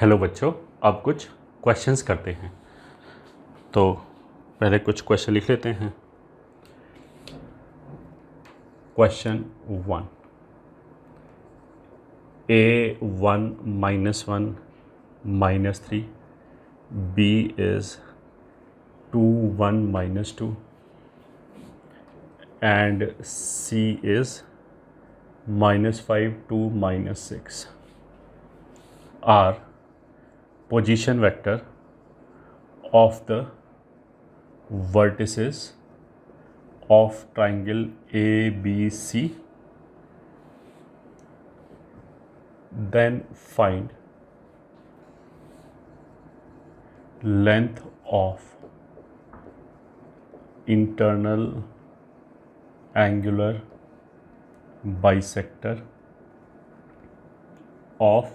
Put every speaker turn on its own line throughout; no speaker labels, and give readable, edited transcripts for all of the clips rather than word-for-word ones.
Hello बच्चों, अब कुछ क्वेश्चंस करते हैं। तो पहले कुछ क्वेश्चन लिख लेते हैं। Question 1, A1 -1 -3, B is 2 1 -2 and C is -5 2 -6 are position vector of the vertices of triangle ABC. Then find length of internal angular bisector of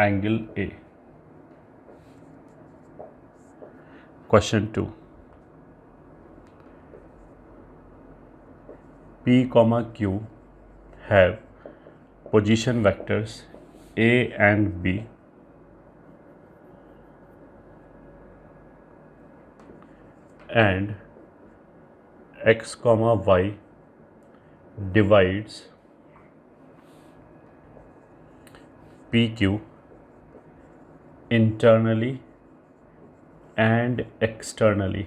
angle A. Question 2. P, Q have position vectors A and B and x, y divides PQ internally and externally.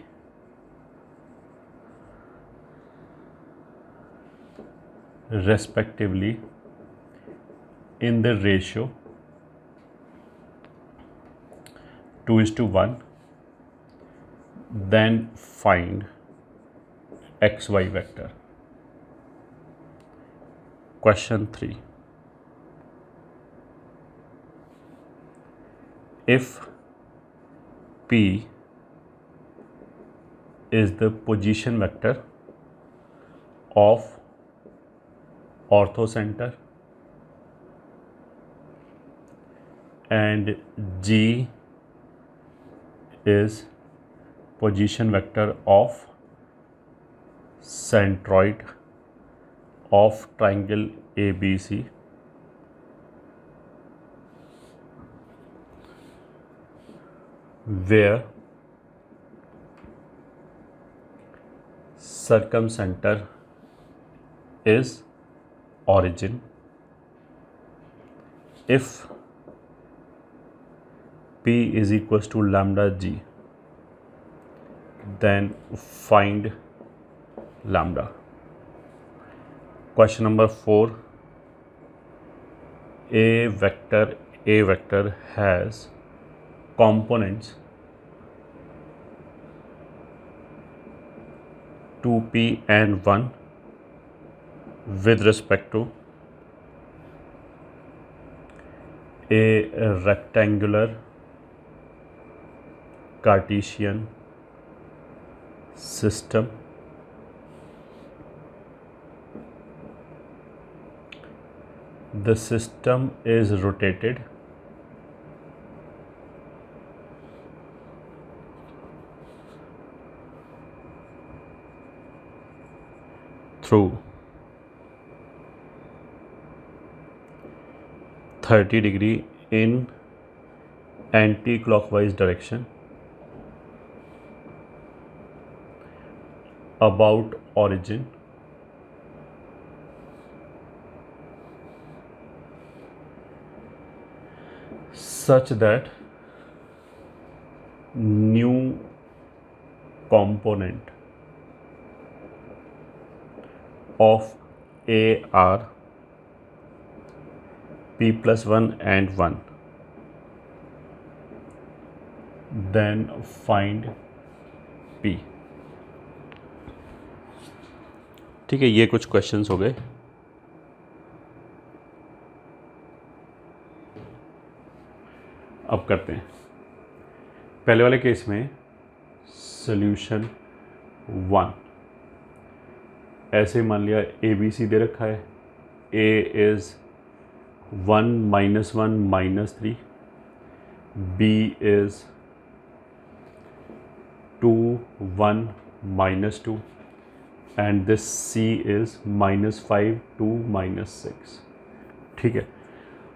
Respectively in the ratio 2:1, then find xy vector. Question 3. If P is the position vector of orthocenter and G is position vector of centroid of triangle ABC, where circumcenter is origin. If P is equals to lambda G, then find lambda. Question number 4. A vector has components 2P and 1 with respect to a rectangular Cartesian system the system is rotated through 30 degree in anti-clockwise direction about origin such that new component of A are P plus 1 and 1, then find P. ठीक है, ये कुछ questions हो गए। अब करते हैं पहले वाले केस में सॉल्यूशन 1। ऐसे मान लिया ABC दे रखा है, A is 1 -1 -3, B is 2 1 -2 and this C is -5 2 -6। ठीक है,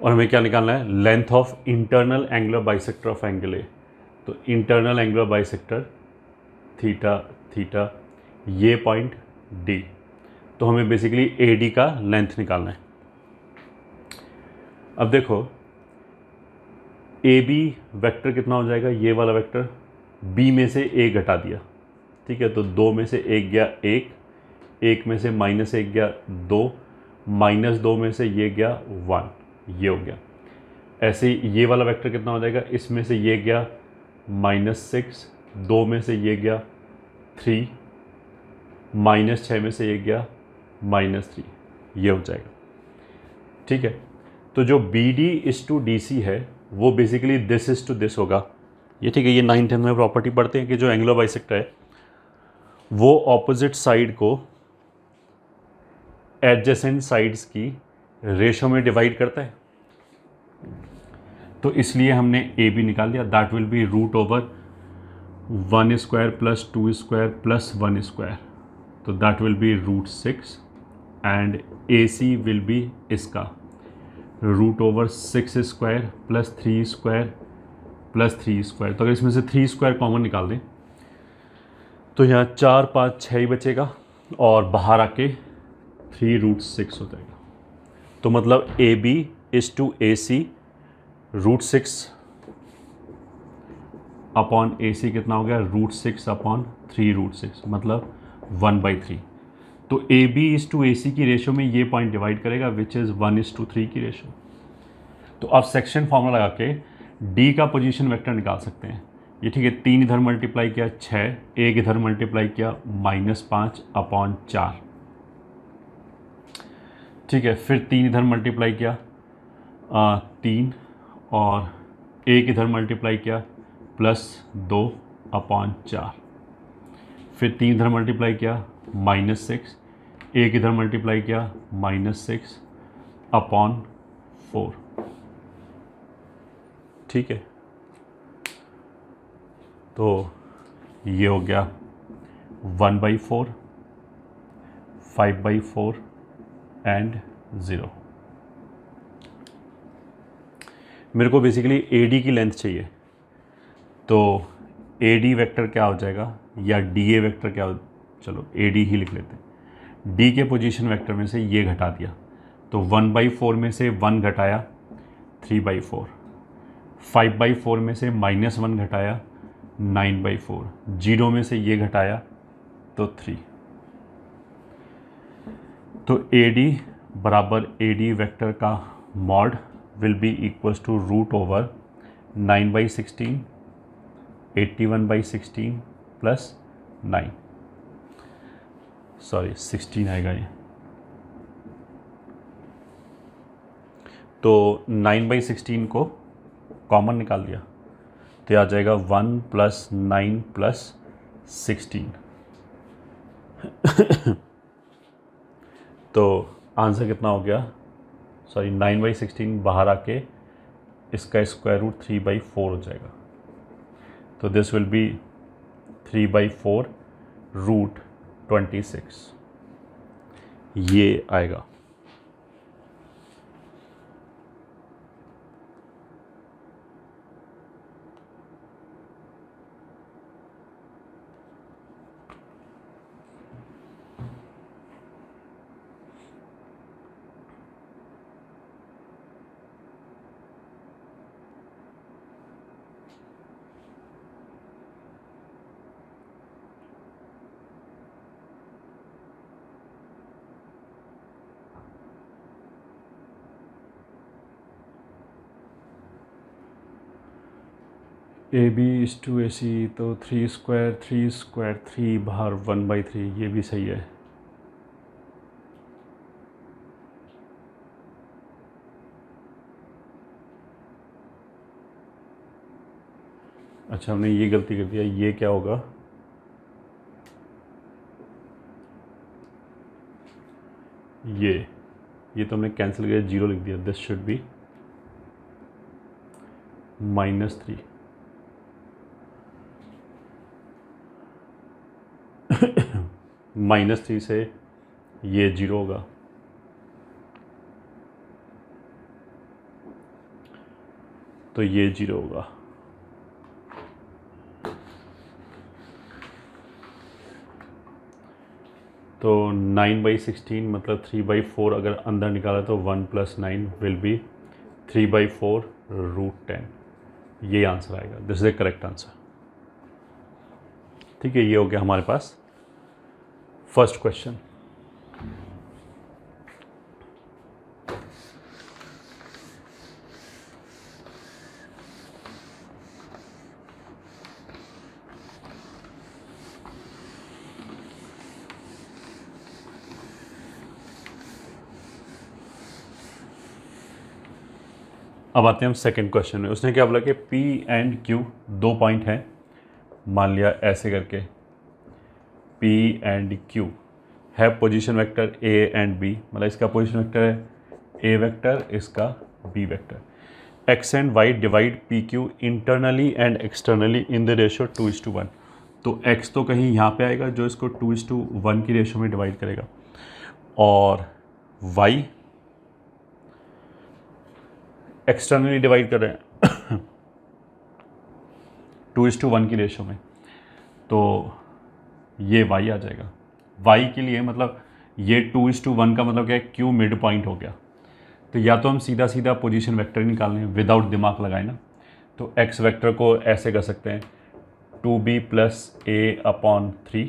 और हमें क्या निकालना है, length of internal angular bisector of angle A. तो internal angular bisector theta theta, ये पॉइंट डी। तो हमें बेसिकली ए डी का लेंथ निकालना है। अब देखो ए बी वेक्टर कितना हो जाएगा, ये वाला वेक्टर, बी में से ए घटा दिया, ठीक है, तो 2 में से 1 गया 1, 1 में से -1 गया 2, -2 में से ये गया 1, ये हो गया। ऐसे ही ये वाला वेक्टर कितना हो जाएगा, इसमें से ये गया -6, 2 में से ये गया 3, -6 में से ये गया -3, ये हो जाएगा, ठीक है। तो जो B D is to D C है वो basically this is to this होगा, ये ठीक है। ये 9th 10th में प्रॉपर्टी पढ़ते हैं कि जो एंगुलर बाइसेक्टर है वो ऑपोजिट साइड को एडजेसेंट साइड्स की रेशो में डिवाइड करता है। तो इसलिए हमने ए बी निकाल दिया, that will be root over 1 square plus 2 square plus 1 square, तो that will be √6 and A C will be इसका root over 6 square plus 3 square plus 3 square. तो अगर इसमें से 3 स्क्वायर कॉमन निकाल दें तो यहाँ 4 5 6 ही बचेगा और बाहर आके 3√6 हो जाएगा। तो मतलब A B is to A C √6 upon A C कितना हो गया, √6 अपॉन 3√6, मतलब 1/3। तो A B is to A C की रेशो में ये पॉइंट डिवाइड करेगा विच इज़ 1:3 की रेशो। तो अब सेक्शन फॉर्मूला लगा के डी का पोजीशन वेक्टर निकाल सकते हैं। ये ठीक है, 3 इधर मल्टीप्लाई किया 6, 1 इधर मल्टीप्लाई किया -5 अपॉन 4, ठीक है। फिर 3 इधर मल्टीप्लाई किया 3 और 1 इधर मल्टीप्लाई किया +2 अपॉन 4, फिर 3 इधर मल्टीप्लाई किया -6, 1 इधर मल्टीप्लाई किया -6 अपॉन 4, ठीक है। तो ये हो गया 1/4, 5/4 एंड 0। मेरे को बेसिकली ए डी की लेंथ चाहिए, तो ए डी वेक्टर क्या हो जाएगा या डी ए वेक्टर क्या हो, चलो ए डी ही लिख लेते हैं। डी के पोजीशन वेक्टर में से ये घटा दिया, तो 1/4 में से 1 घटाया 3/4, 5/4 में से -1 घटाया 9/4, 0 में से ये घटाया तो 3। तो ए डी बराबर ए डी वेक्टर का mod will be equals to root over 9/16, 81/16 plus 9, sorry 16 आएगा ये, तो 9/16 को कॉमन निकाल दिया तो आ जाएगा 1 + 9 + 16। तो आंसर कितना हो गया, सॉरी 9/16 बाहर आके इसका स्क्वायर रूट 3/4 हो जाएगा। तो दिस विल बी 3/4 √26, ये आएगा। ए बी इज टू ए सी, तो 3 स्क्वायर 3 स्क्वायर 3 बाहर 1/3, ये भी सही है। अच्छा हमने ये गलती कर दिया, ये क्या होगा, ये तो हमने कैंसिल किया, 0 लिख दिया। दिस शुड बी -3, -3 से ये 0 होगा, तो ये 0 होगा। तो 9/16 मतलब 3/4 अगर अंदर निकाला तो 1 + 9 विल बी 3/4√10। ये आंसर आएगा। This is the correct answer. ठीक है, ये हो गया हमारे पास फर्स्ट क्वेश्चन। अब आते हैं हम सेकंड क्वेश्चन में। उसने क्या बोला कि P एंड Q 2 पॉइंट हैं, मान लिया ऐसे करके P एंड Q है position vector A and B, मतलब इसका पोजीशन वेक्टर है A वेक्टर, इसका B vector. X and Y divide PQ internally and externally in the ratio 2:1। तो X तो कहीं यहाँ पे आएगा जो इसको 2:1 की रेशियो में डिवाइड करेगा, और Y एक्सटर्नली डिवाइड कर रहे हैं 2:1 की रेशियो में, तो ये y आ जाएगा। y के लिए मतलब ये 2:1 का मतलब क्या है, q मिड पॉइंट हो गया। तो या तो हम सीधा सीधा पोजीशन वेक्टर निकाल लें विदाउट दिमाग लगाए ना, तो x वेक्टर को ऐसे कर सकते हैं 2b + a/3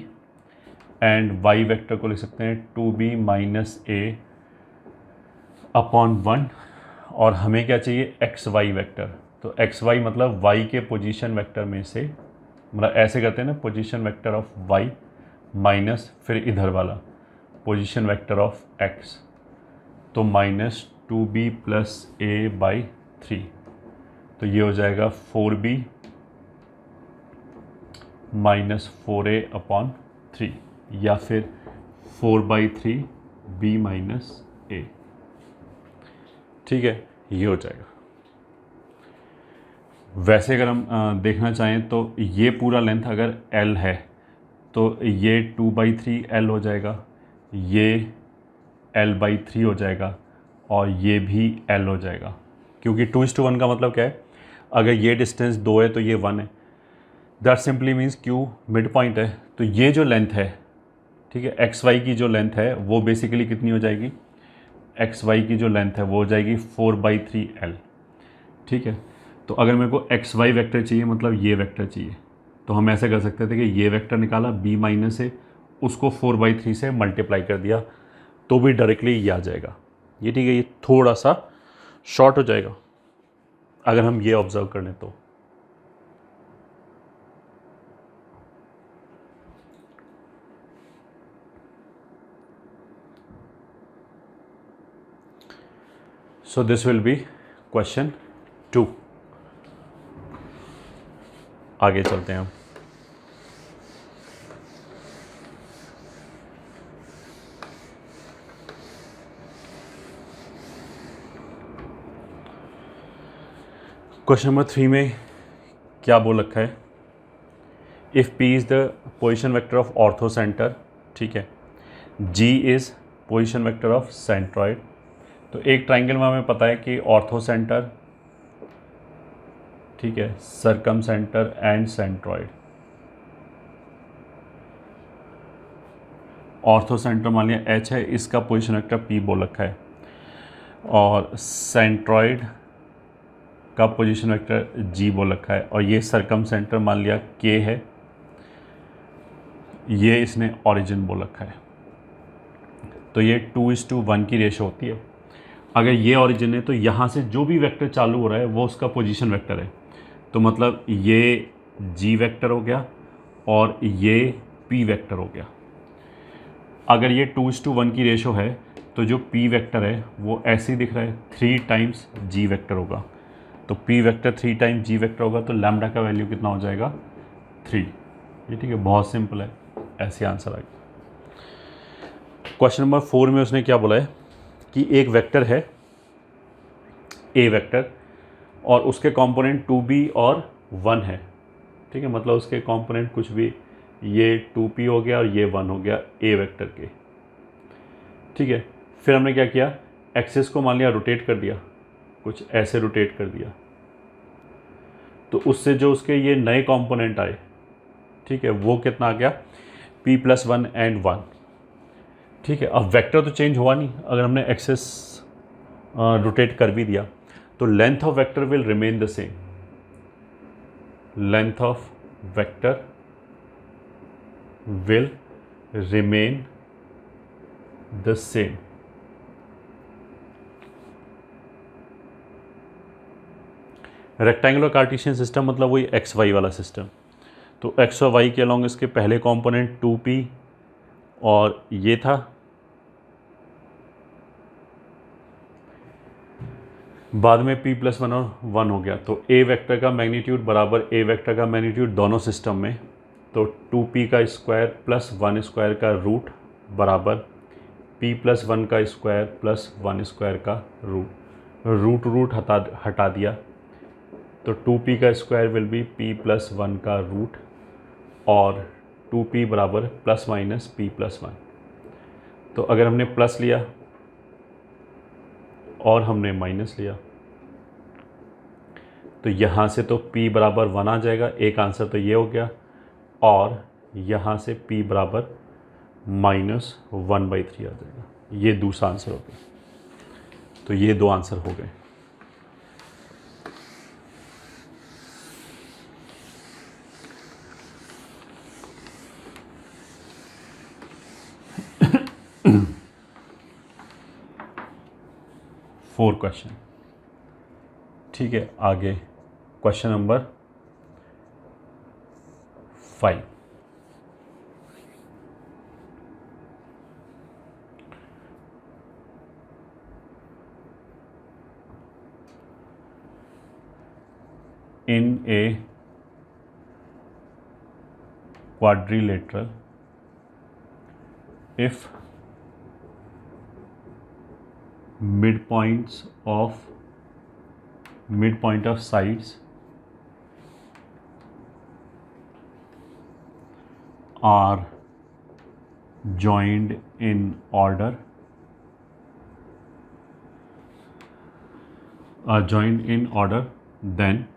and y vector को लिख सकते हैं 2b - a/1। और हमें क्या चाहिए, एक्स वाई वेक्टर। तो एक्स वाई मतलब वाई के पोजीशन वेक्टर में से, मतलब ऐसे करते हैं ना, position vector of Y minus फिर इधर वाला पोजीशन वेक्टर ऑफ एक्स, तो -2b + a/3। तो ये हो जाएगा 4b - 4a/3 या फिर 4/3b - a। ठीक है, ये हो जाएगा। वैसे अगर हम देखना चाहें तो ये पूरा लेंथ अगर L है तो ये 2/3 L हो जाएगा, ये L/3 हो जाएगा, और ये भी L हो जाएगा। क्योंकि 2:1 का मतलब क्या है, अगर ये डिस्टेंस 2 है तो ये 1 है। That simply means Q mid point है। तो ये जो लेंथ है, ठीक है, एक्स वाई की जो लेंथ है वो बेसिकली कितनी हो जाएगी, एक्स वाई की जो लेंथ है वो हो जाएगी 4/3L। ठीक है, तो अगर मेरे को एक्स वाई वेक्टर चाहिए, मतलब ये वेक्टर चाहिए, तो हम ऐसे कर सकते थे कि ये वेक्टर निकाला b - a, उसको 4/3 से मल्टीप्लाई कर दिया, तो भी डायरेक्टली ये आ जाएगा। ये ठीक है, ये थोड़ा सा शॉर्ट हो जाएगा अगर हम ये ऑब्जर्व कर लें तो। सो दिस विल बी क्वेश्चन 2। आगे चलते हैं हम। क्वेश्चन नंबर 3 में क्या बोल रखा है, if P is the position vector of ortho centre, ठीक है, G is position vector of centroid. तो एक ट्राइंगल में हमें पता है कि ऑर्थो सेंटर, ठीक है, circumcentre and centroid. Orthocentre मान लिया H है, इसका पोजिशन वेक्टर P बोल रखा है, और सेंट्रॉइड का पोजीशन वेक्टर G बोल रखा है, और ये सरकम सेंटर मान लिया K है, ये इसने ओरिजिन बोल रखा है। तो ये 2:1 की रेशो होती है। अगर ये ओरिजिन है तो यहाँ से जो भी वेक्टर चालू हो रहा है वो उसका पोजीशन वेक्टर है। तो मतलब ये G वेक्टर हो गया और ये P वेक्टर हो गया। अगर ये 2:1 की रेशो है तो जो P वेक्टर है वो ऐसे ही दिख रहा है, 3 टाइम्स G वेक्टर होगा। तो P vector 3 times G vector होगा, तो लैम्डा का वैल्यू कितना हो जाएगा, 3। ये ठीक है, बहुत सिंपल है, ऐसे आंसर आएगा। क्वेश्चन नंबर 4 में उसने क्या बोला है कि एक वेक्टर है A वेक्टर, और उसके कंपोनेंट 2b और 1 है। ठीक है, मतलब उसके कंपोनेंट कुछ भी, ये 2p हो गया और ये 1 हो गया A वेक्टर के। ठीक है, फिर हमने क्या किया, एक्सिस को मान लिया रोटेट कर दिया, कुछ ऐसे रोटेट कर दिया, तो उससे जो उसके ये नए कंपोनेंट आए, ठीक है, वो कितना आ गया, p+1 एंड 1। ठीक है, अब वेक्टर तो चेंज हुआ नहीं, अगर हमने एक्सेस रोटेट कर भी दिया तो length of vector will remain the same, length of vector will remain the same. Rectangular Cartesian system मतलब वही एक्स वाई वाला सिस्टम। तो एक्स और वाई के अलॉन्ग इसके पहले कंपोनेंट 2p और ये था, बाद में p+1 और 1 हो गया। तो a वेक्टर का मैग्नीट्यूड बराबर a वेक्टर का मैग्नीट्यूड दोनों सिस्टम में, तो 2p का स्क्वायर प्लस 1 स्क्वायर का रूट बराबर p+1 का स्क्वायर प्लस 1 स्क्वायर का रूट रूट हटा दिया, तो 2p का स्क्वायर विल बी p+1 का रूट और 2p बराबर प्लस माइनस p+1। तो अगर हमने प्लस लिया और हमने माइनस लिया तो यहाँ से तो p बराबर 1 आ जाएगा, एक आंसर तो ये हो गया, और यहाँ से p बराबर -1/3 आ जाएगा, ये दूसरा आंसर हो गया। तो ये दो आंसर हो गए। Four question. ठीक है, आगे question number 5। In a quadrilateral, if midpoint of sides are joined in order, then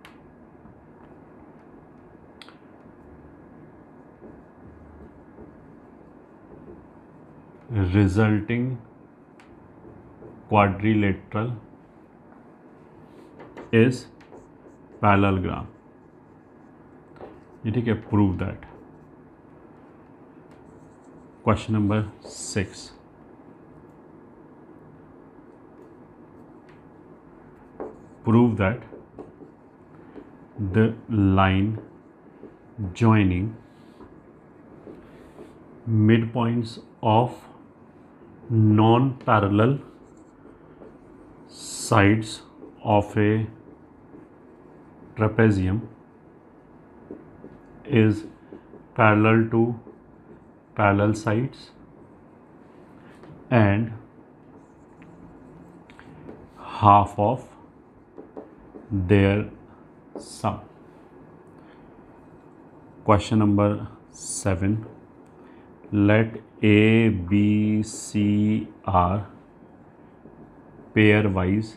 resulting quadrilateral is parallelogram। ये ठीक है, prove that. Question number 6, prove that the line joining midpoints of non-parallel sides of a trapezium is parallel to parallel sides and half of their sum। Question number 7, let A, B, C are pairwise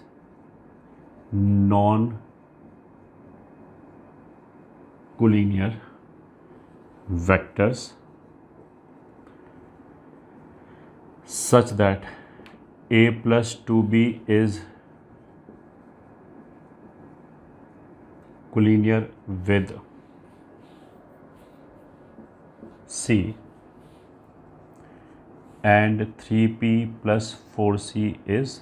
non-collinear vectors such that A plus 2B is collinear with C and 3P plus 4C is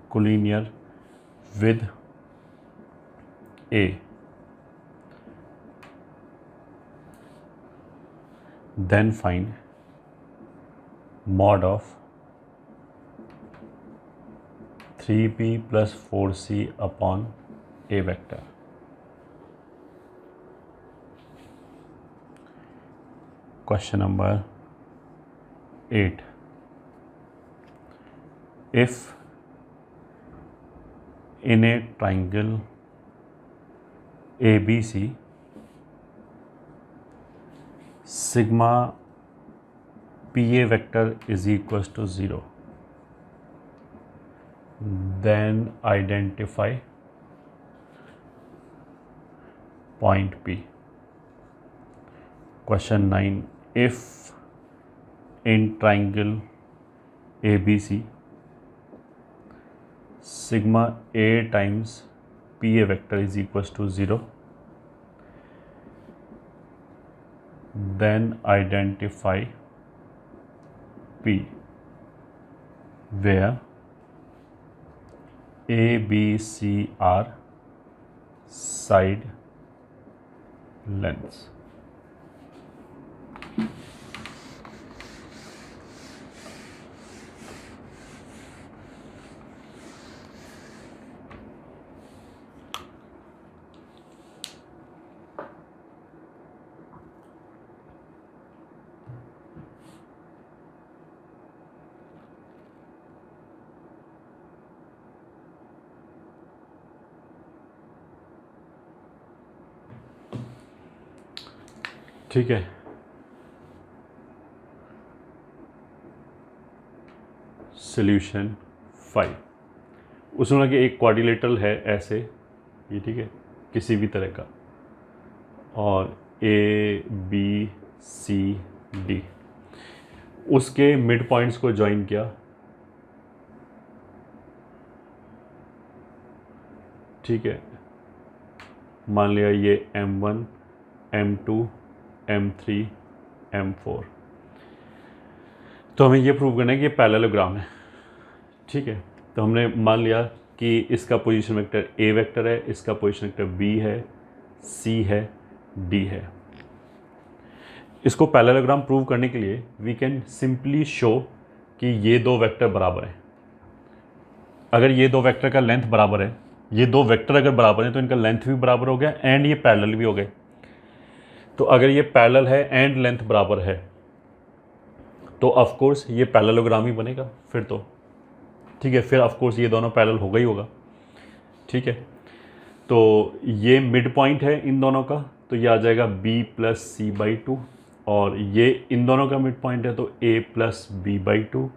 collinear with A, then find mod of 3P plus 4C upon A vector। Question number 8, if in a triangle ABC sigma PA vector is equals to 0, then identify point P। Question 9, if in triangle ABC sigma A times PA vector is equals to 0, then identify P where A, B, C are side lengths. ठीक है, solution 5। उसमें लगे एक quadrilateral है ऐसे, ये ठीक है, किसी भी तरह का, और ABCD उसके मिड पॉइंट्स को ज्वाइन किया, ठीक है। मान लिया ये M1, M2, M3, M4। तो हमें ये प्रूव करना है कि ये पैरेललोग्राम है, ठीक है। तो हमने मान लिया कि इसका पोजीशन वेक्टर A वेक्टर है, इसका पोजीशन वेक्टर B है, C है, D है। इसको पैरेललोग्राम प्रूव करने के लिए वी कैन सिंपली शो कि ये दो वेक्टर बराबर हैं। अगर ये दो वेक्टर का लेंथ बराबर है, ये दो वेक्टर अगर बराबर हैं तो इनका लेंथ भी बराबर हो गया एंड ये पैरेलल भी हो गए। तो अगर ये पैरेलल है एंड लेंथ बराबर है तो ऑफ कोर्स ये पैरेललोग्राम ही बनेगा फिर तो, ठीक है। फिर ऑफ कोर्स ये दोनों पैरेलल होगा ही होगा, ठीक है। तो ये मिड पॉइंट है इन दोनों का, तो ये आ जाएगा B+C/2, और ये इन दोनों का मिड पॉइंट है तो A+B/2,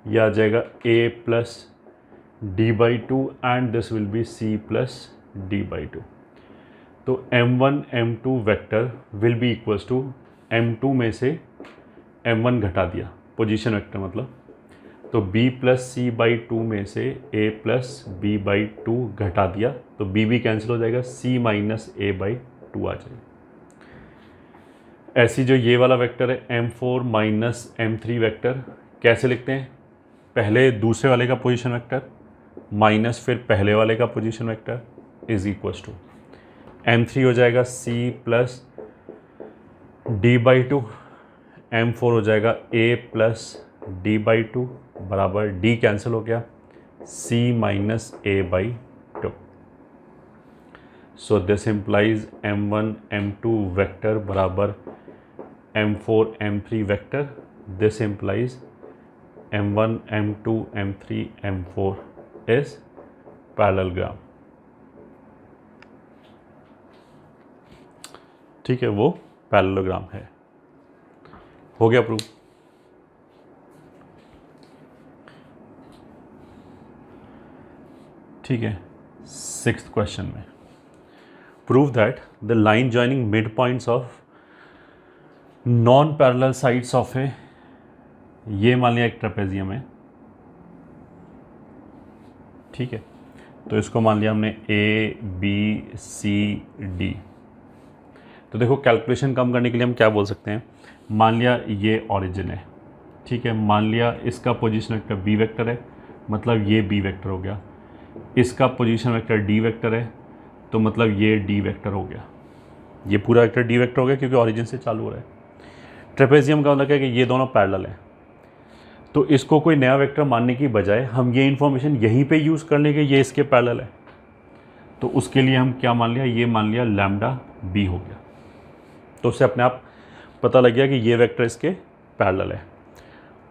यह आ जाएगा A+D/2 and this will be C+D/2। तो M1 M2 vector will be equals to M2 में से M1 घटा दिया, पोजीशन वेक्टर मतलब, तो B+C/2 में से A+B/2 घटा दिया तो B भी कैंसिल हो जाएगा, C-A/2 आ जाएगा। ऐसी जो ये वाला वेक्टर है M4 M3 वेक्टर कैसे लिखते हैं, पहले दूसरे वाले का पोजीशन वेक्टर माइनस फिर पहले वाले का position vector is equals to M3 हो जाएगा C+D/2, M4 हो जाएगा A+D/2 बराबर D कैंसिल हो गया C-A/2। So this implies M1 M2 vector बराबर M4 M3 vector. This implies M1 M2 M3 M4 is parallelogram, ठीक है, वो पैरेललोग्राम है। हो गया प्रूव। ठीक है, 6th क्वेश्चन में prove that the line joining mid points of non parallel sides of A, ये मान लिया एक ट्रेपेजियम है, ठीक है। तो इसको मान लिया हमने ABCD। तो देखो कैलकुलेशन कम करने के लिए हम क्या बोल सकते हैं, मान लिया ये ओरिजिन है, ठीक है। मान लिया इसका पोजीशन वेक्टर B वेक्टर है, मतलब ये B वेक्टर हो गया। इसका पोजीशन वेक्टर D वेक्टर है तो मतलब ये D वेक्टर हो गया। ये पूरा वेक्टर D वेक्टर हो गया क्योंकि ओरिजिन से चालू हो रहा है। ट्रेपेजियम का मतलब है कि ये दोनों पैरेलल हैं, तो इसको कोई नया वेक्टर मानने की बजाय हम ये इन्फॉर्मेशन यहीं पे यूज़ कर लेंगे, ये इसके पैरेलल है। तो उसके लिए हम क्या मान लिया, ये मान लिया λB हो गया। तो उससे अपने आप पता लग गया कि ये वेक्टर इसके पैरेलल है,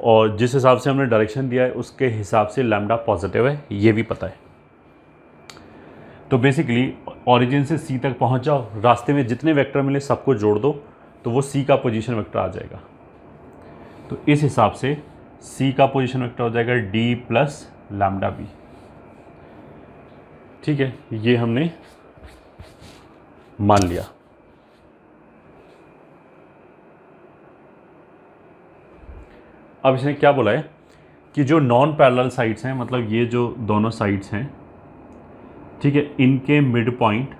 और जिस हिसाब से हमने डायरेक्शन दिया है उसके हिसाब से लैम्डा पॉजिटिव है, ये भी पता है। तो बेसिकली ओरिजिन से C तक पहुंच जाओ, रास्ते में जितने वेक्टर मिले सबको जोड़ दो तो वो C का पोजीशन वेक्टर आ जाएगा। तो इस हिसाब से C का पोजीशन वेक्टर हो जाएगा D+λB, ठीक है। ये हमने मान लिया। अब इसने क्या बोला है कि जो नॉन पैरेलल साइड्स हैं, मतलब ये जो दोनों साइड्स हैं, ठीक है, इनके मिड पॉइंट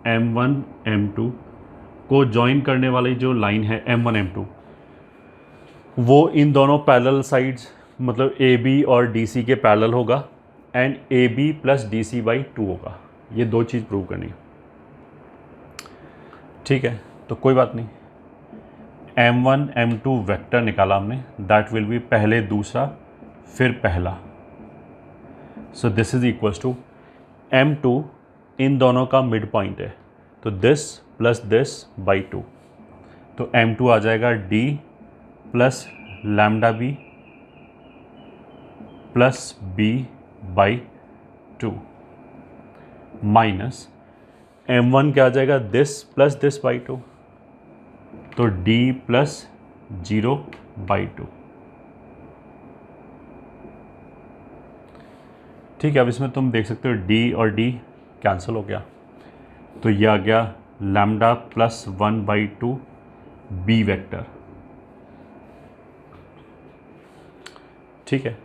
M1 M2 को ज्वाइन करने वाली जो लाइन है M1 M2, वो इन दोनों पैरेलल साइड्स मतलब AB और DC के पैरेलल होगा एंड AB प्लस DC/2 होगा। ये दो चीज़ प्रूव करनी है, ठीक है। तो कोई बात नहीं, M1 M2 वेक्टर निकाला हमने, दैट विल बी पहले दूसरा फिर पहला। So this is equals to M2 इन दोनों का मिड पॉइंट है, तो दिस प्लस दिस बाई 2, तो M2 आ जाएगा D plus lambda B plus B/2 minus M1 क्या आ जाएगा, दिस प्लस दिस बाई 2, तो D प्लस 0/2। ठीक है, अब इसमें तुम देख सकते हो D और D कैंसिल हो गया, तो ये आ गया लैम्डा प्लस 1/2 B वेक्टर। ठीक है,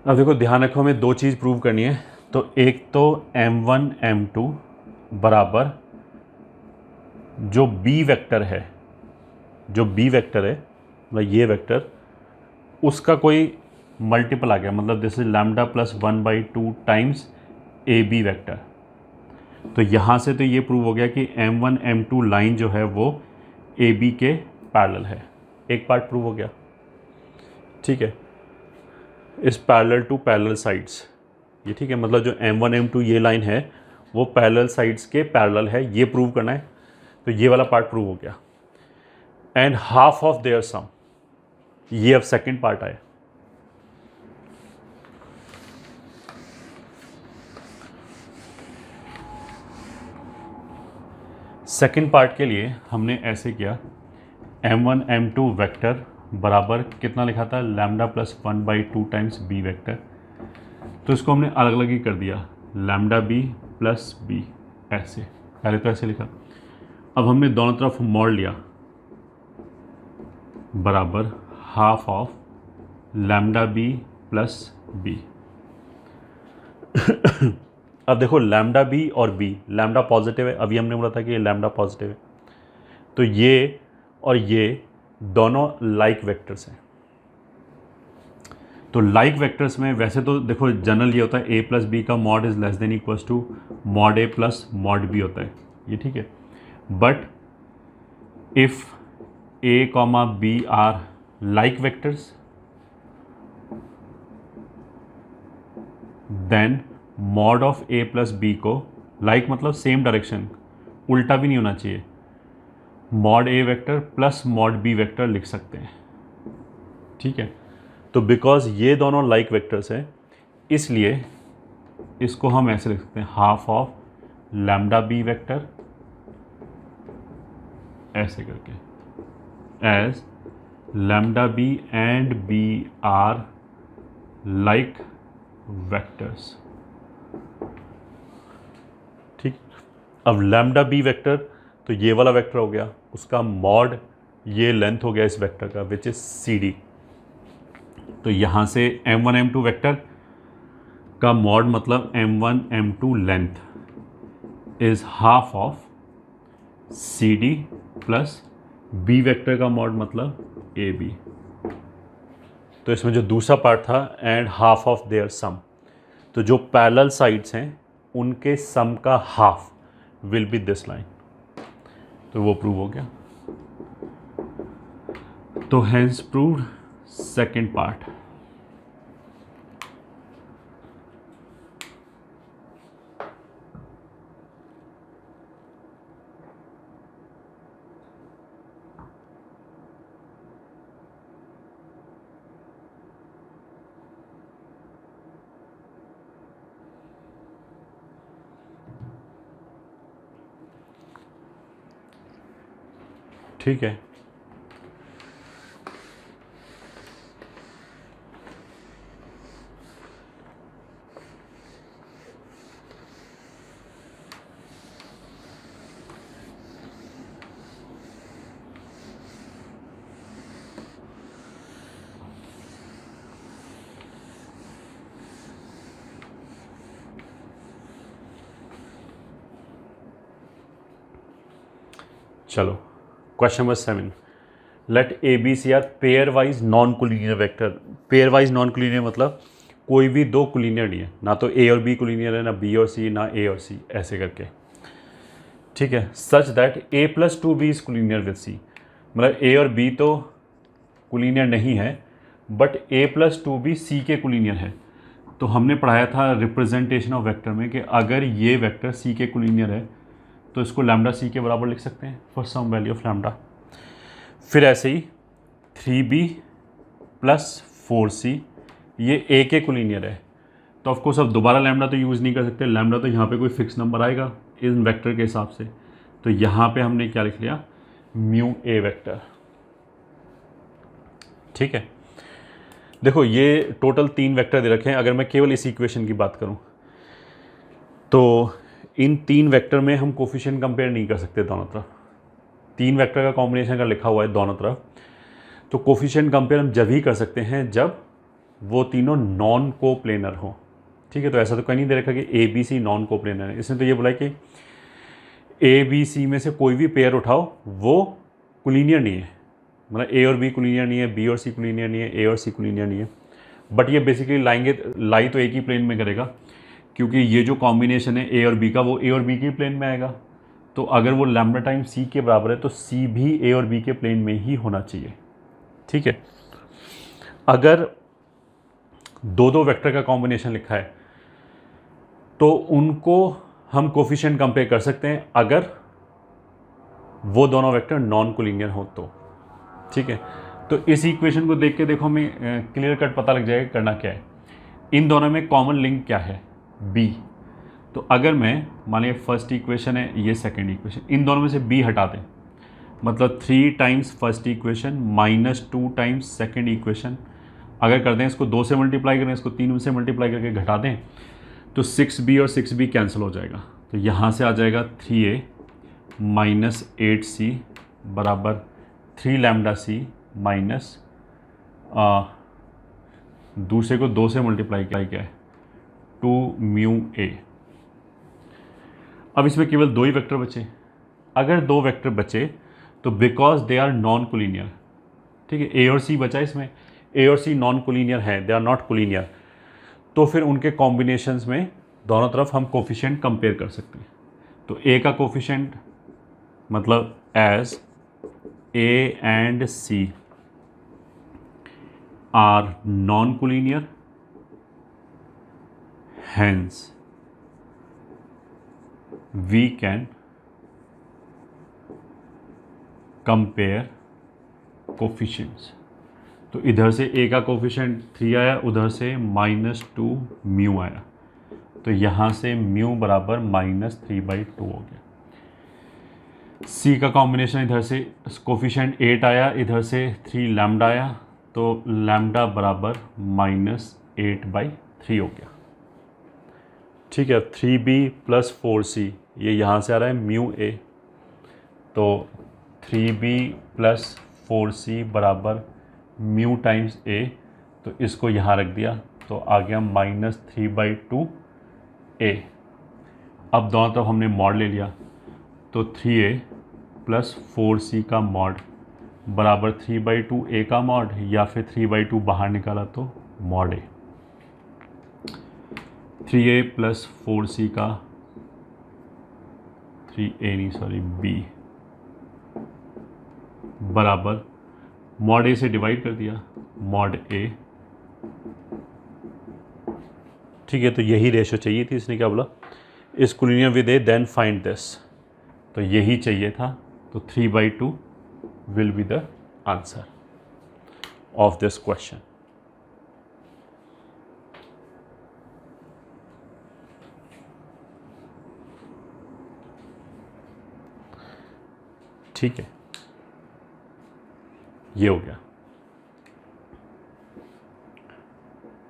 अब देखो ध्यान रखो, हमें दो चीज़ प्रूव करनी है। तो एक तो M1 M2 बराबर जो B वेक्टर है, जो B वेक्टर है मतलब ये वेक्टर, उसका कोई मल्टीपल आ गया, मतलब this is lambda plus 1/2 times AB vector. तो यहाँ से तो ये प्रूव हो गया कि M1 M2 लाइन जो है वो AB के पैरेलल है, एक पार्ट प्रूव हो गया। ठीक है, इस पैरेलल टू पैरेलल साइड्स, ये ठीक है, मतलब जो M1 M2 ये लाइन है वो पैरेलल साइड्स के पैरेलल है, ये प्रूव करना है। तो ये वाला पार्ट प्रूव हो गया एंड हाफ ऑफ देयर सम, ये अब सेकंड पार्ट आया। सेकंड पार्ट के लिए हमने ऐसे किया, M1 M2 वेक्टर बराबर कितना लिखा था, lambda plus 1/2 times B vector. तो इसको हमने अलग अलग ही कर दिया, लैम्डा B प्लस B, ऐसे पहले तो ऐसे लिखा। अब हमने दोनों तरफ मोड़ लिया, बराबर half of lambda B plus B। अब देखो लैम्डा B और B, लैम्डा पॉजिटिव है, अभी हमने बोला था कि ये लैम्डा पॉजिटिव है, तो ये और ये दोनों लाइक वेक्टर्स हैं। तो लाइक वेक्टर्स में वैसे तो देखो जनरल ये होता है A प्लस बी का mod is less than equals to mod A plus mod B होता है, ये ठीक है। But if A comma B are like vectors, then mod of A plus B को, लाइक मतलब सेम डायरेक्शन, उल्टा भी नहीं होना चाहिए, mod A vector plus mod B vector लिख सकते हैं। ठीक है, तो बिकॉज ये दोनों लाइक वेक्टर्स हैं इसलिए इसको हम ऐसे लिख सकते हैं, half of lambda B vector ऐसे करके, as lambda B and B are like vectors. ठीक, अब लैम्डा B वेक्टर तो ये वाला वेक्टर हो गया, उसका मॉड ये लेंथ हो गया इस वेक्टर का विच इज CD। तो यहाँ से M1 M2 वेक्टर का मॉड मतलब M1 M2 length is half of CD plus B vector का मॉड मतलब AB। तो इसमें जो दूसरा पार्ट था एंड हाफ ऑफ देयर सम, तो जो पैरेलल साइड्स हैं उनके सम का half will be this line, तो वो प्रूव हो गया। तो हेंस प्रूव्ड सेकेंड पार्ट। ठीक है, चलो question number 7, let A B C are pairwise non collinear vector. Pairwise non collinear मतलब कोई भी दो कोलिनियर नहीं है, ना तो ए और बी कोलिनियर है, ना बी और सी, ना ए और सी, ऐसे करके, ठीक है। Such that A plus two B is collinear with C, मतलब ए और बी तो कोलिनियर नहीं है but A plus two B C के कोलिनियर है। तो हमने पढ़ाया था रिप्रेजेंटेशन ऑफ वेक्टर में कि अगर ये वेक्टर सी के कोलिनियर है तो इसको लैम्डा सी के बराबर लिख सकते हैं for some value of lambda. फिर ऐसे ही 3b प्लस 4c ये ए के कोलिनियर है, तो ऑफकोर्स अब दोबारा लैम्डा तो यूज़ नहीं कर सकते, लैम्डा तो यहाँ पे कोई फिक्स नंबर आएगा इन वेक्टर के हिसाब से, तो यहाँ पे हमने क्या लिख लिया, म्यू ए वेक्टर, ठीक है। देखो ये टोटल 3 वेक्टर दे रखे हैं, अगर मैं केवल इस इक्वेशन की बात करूँ तो इन 3 वेक्टर में हम कोफिशिएंट कंपेयर नहीं कर सकते दोनों तरफ। 3 वेक्टर का कॉम्बिनेशन अगर लिखा हुआ है दोनों तरफ तो कोफिशिएंट कंपेयर हम जब ही कर सकते हैं जब वो तीनों नॉन कोप्लेनर हो, ठीक है। तो ऐसा तो कहीं नहीं दे रखा कि A B C non coplanar है, इसने तो ये बोला कि ए बी सी में से कोई भी पेयर उठाओ वो कोलिनियर नहीं है, मतलब ए और बी कोलिनियर नहीं है, बी और सी कोलिनियर नहीं है, ए और सी कोलिनियर नहीं है, बट ये बेसिकली लाई तो एक ही प्लेन में करेगा क्योंकि ये जो कॉम्बिनेशन है ए और बी का वो ए और बी के प्लेन में आएगा। तो अगर वो लैम्डा टाइम सी के बराबर है तो सी भी ए और बी के प्लेन में ही होना चाहिए, ठीक है। अगर दो वेक्टर का कॉम्बिनेशन लिखा है तो उनको हम कोफिशिएंट कंपेयर कर सकते हैं अगर वो दोनों वेक्टर नॉन कोलिनियर हो तो, ठीक है। तो इस इक्वेशन को देख के देखो हमें क्लियर कट पता लग जाएगा करना क्या है। इन दोनों में कॉमन लिंक क्या है, बी। तो अगर मैं मान लिया फर्स्ट इक्वेशन है, ये सेकंड इक्वेशन, इन दोनों में से बी हटा दें, मतलब 3 times first equation minus 2 times second equation, अगर कर दें इसको 2 से मल्टीप्लाई करें, इसको 3 से मल्टीप्लाई करके घटा दें तो 6b और 6b कैंसिल हो जाएगा। तो यहाँ से आ जाएगा 3a माइनस 8c बराबर 3 लैम्डा सी माइनस दूसरे को 2 से मल्टीप्लाई किया है 2 म्यू ए। अब इसमें केवल 2 ही वेक्टर बचे। अगर 2 वेक्टर बचे तो because they are non collinear, ठीक है, ए और सी बचा, इसमें ए और सी नॉन कोलिनियर है, दे आर नॉट कोलिनियर, तो फिर उनके कॉम्बिनेशंस में दोनों तरफ हम कोफिशिएंट कंपेयर कर सकते हैं। तो ए का कोफिशिएंट मतलब as A and C are non collinear, hence we can compare coefficients। तो इधर से a का कोफिशिएंट 3 आया, उधर से -2 म्यू आया, तो यहाँ से म्यू बराबर -3/2 हो गया। c का कॉम्बिनेशन इधर से कोफिशिएंट 8 आया, इधर से 3 लैम्डा आया, तो लैम्डा बराबर -8/3 हो गया, ठीक है। 3b प्लस 4c ये यहाँ से आ रहा है म्यू ए, तो 3b प्लस 4c बराबर म्यू टाइम्स ए, तो इसको यहाँ रख दिया तो आ गया -3/2 ए। अब दोनों तरफ हमने मॉड ले लिया तो 3a प्लस 4c का मॉड बराबर 3/2 ए का मॉड, या फिर 3/2 बाहर निकाला तो मॉड ए। 3a प्लस 4c का 3a नहीं सॉरी b बराबर मॉड ए से डिवाइड कर दिया मॉड ए, ठीक है। तो यही रेशो चाहिए थी, इसने क्या बोला, इस collinear with A then find this, तो यही चाहिए था। तो 3/2 will be the answer of this question. ठीक है, ये हो गया।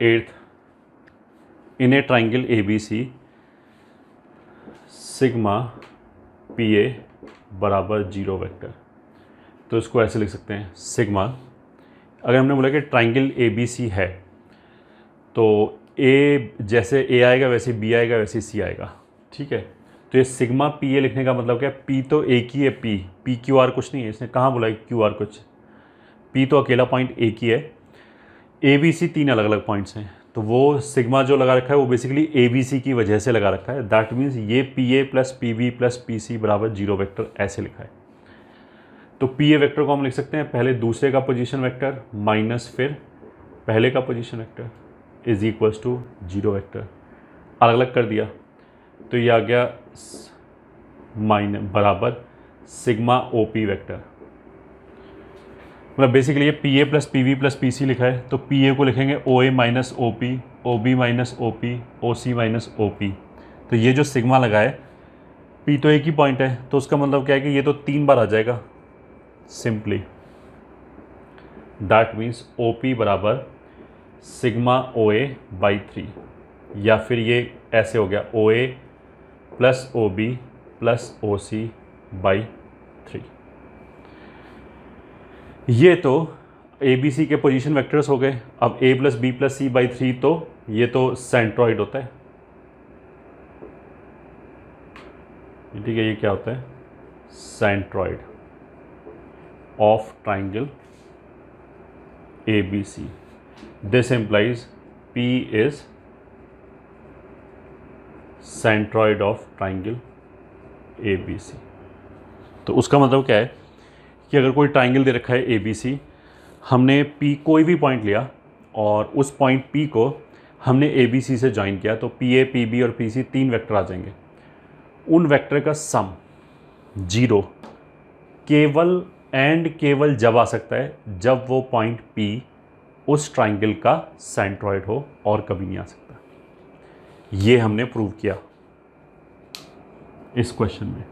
8th, in a triangle ABC sigma PA बराबर 0 वेक्टर, तो इसको ऐसे लिख सकते हैं सिग्मा, अगर हमने बोला कि ट्राइंगल ABC है तो A जैसे A आएगा वैसे B आएगा वैसे C आएगा, ठीक है। तो ये सिग्मा पी ए लिखने का मतलब क्या है, पी तो एक ही है, पी पी क्यू आर कुछ नहीं है, इसने कहाँ बोला क्यू आर कुछ, पी तो अकेला पॉइंट एक ही है, ए बी सी तीन अलग अलग पॉइंट्स हैं, तो वो सिग्मा जो लगा रखा है वो बेसिकली ए बी सी की वजह से लगा रखा है। दैट मीन्स ये P A plus P B plus P C बराबर जीरो वेक्टर ऐसे लिखा है। तो पी ए वेक्टर को हम लिख सकते हैं पहले दूसरे का पोजीशन वेक्टर माइनस फिर पहले का position vector is equals to zero vector, अलग अलग कर दिया तो ये आ गया बराबर सिग्मा ओ पी वेक्टर। मतलब बेसिकली ये P A plus P V plus P C लिखा है, तो पी ए को लिखेंगे O A minus O P, O B minus O P, O C minus O P. तो ये जो सिग्मा लगा है, पी तो एक ही पॉइंट है तो उसका मतलब क्या है कि ये तो 3 बार आ जाएगा simply. That means O P बराबर सिग्मा ओ ए बाई 3, या फिर ये ऐसे हो गया O A plus O B plus O C by 3। ये तो ए बी सी के पोजीशन वेक्टर्स हो गए। अब A plus B plus C by 3, तो ये तो सेंट्रॉइड होता है, ठीक है, ये क्या होता है, centroid of triangle A B C. This implies P is centroid of triangle A B C. तो उसका मतलब क्या है कि अगर कोई ट्राइंगल दे रखा है ए बी सी, हमने P कोई भी पॉइंट लिया और उस पॉइंट P को हमने ए बी सी से ज्वाइन किया, तो पी ए पी बी और पी सी 3 वेक्टर आ जाएंगे। उन वेक्टर का सम जीरो केवल जब आ सकता है जब वो पॉइंट P उस ट्राइंगल का सेंट्रॉइड हो, और कभी नहीं आ सकता। ये हमने प्रूव किया इस क्वेश्चन में।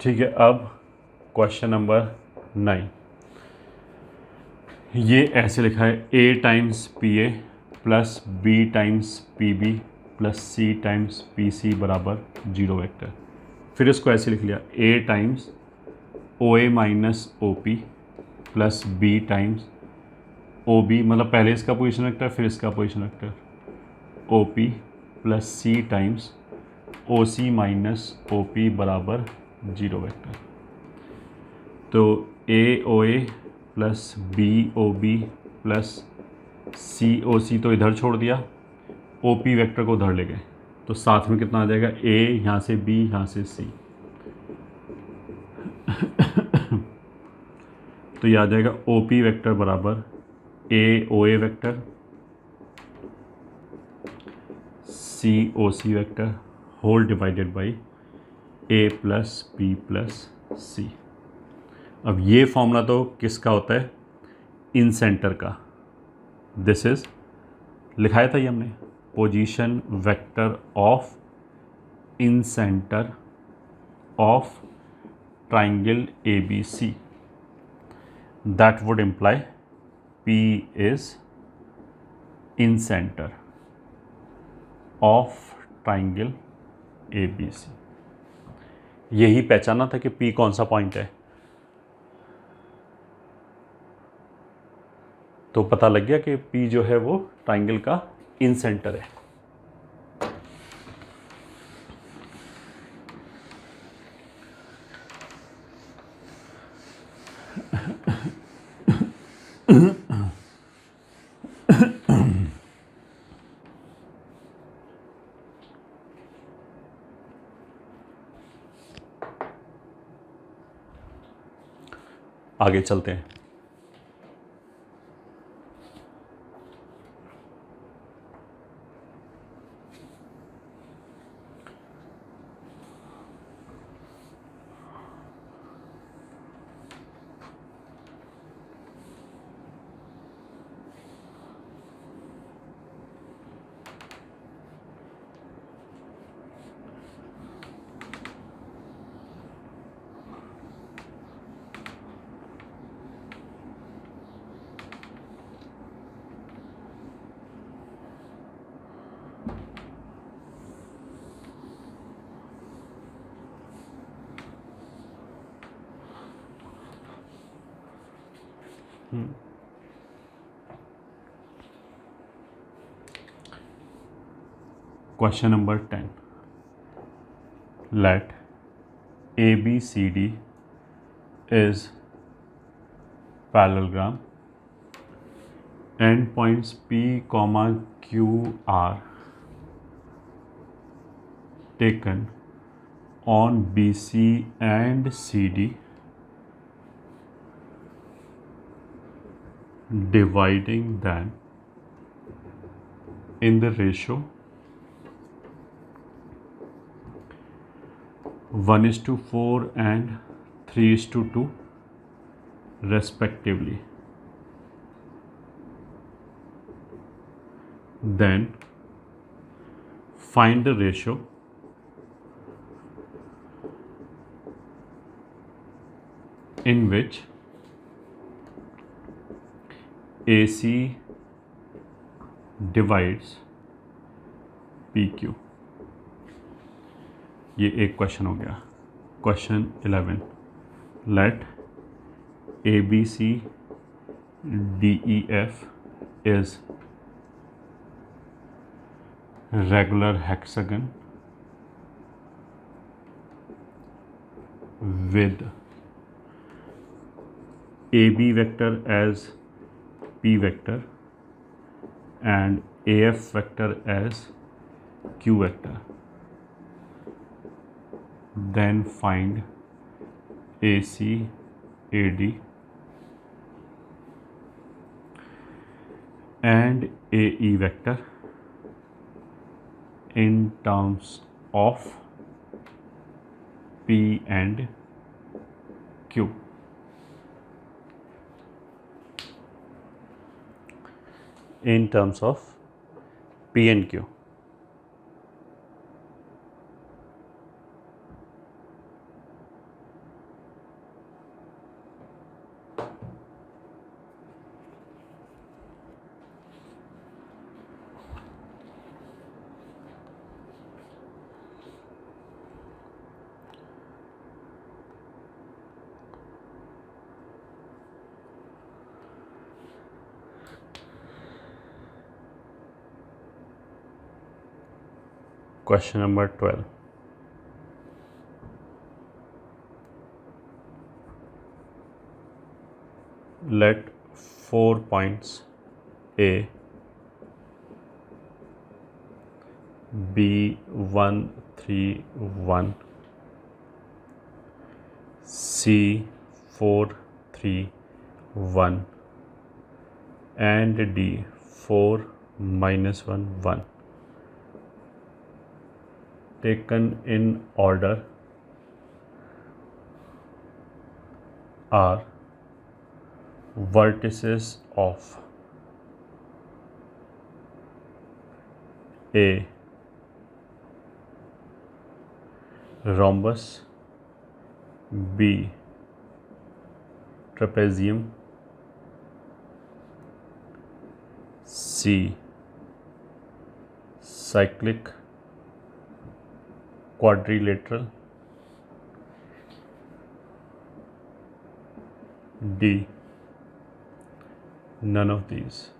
ठीक है, अब क्वेश्चन नंबर 9। ये ऐसे लिखा है A times P A plus B times P B plus C times P C बराबर जीरो वेक्टर। फिर इसको ऐसे लिख लिया A times O A minus O P plus B times O B, मतलब पहले इसका पोजीशन वेक्टर फिर इसका position vector O P plus C times O C minus O P बराबर जीरो वेक्टर। तो A O A plus B O B plus C O सी तो इधर छोड़ दिया, ओ पी वेक्टर को उधर ले गए, तो साथ में कितना आ जाएगा, ए यहाँ से बी यहाँ से सी, तो ये आ जाएगा ओ पी वेक्टर बराबर A O A vector C O C vector whole divided by A plus B plus C. अब ये फॉर्मूला तो किसका होता है, इन सेंटर का। दिस इज लिखाया था ये हमने, position vector of incentre of triangle A B C. That would imply P is incentre of triangle A B C. यही पहचाना था कि P कौन सा पॉइंट है, तो पता लग गया कि P जो है वो ट्राइंगल का इन सेंटर है। आगे चलते हैं। Question number 10. Let ABCD is parallelogram. Endpoints P, Q are taken on BC and CD, dividing them in the ratio 1:4 and 3:2 respectively. Then find the ratio in which AC divides PQ. ये एक question हो गया. Question 11. Let ABC DEF is regular hexagon with AB vector as P vector and AF vector as Q vector. Then find AC AD and AE vector in terms of P and Q. In terms of P and Q. Question number 12. Let 4 points A be 1, 3, 1, C 4, 3, 1 and D 4, -1, 1. Taken in order are vertices of A rhombus, B trapezium, C cyclic quadrilateral, D none of these.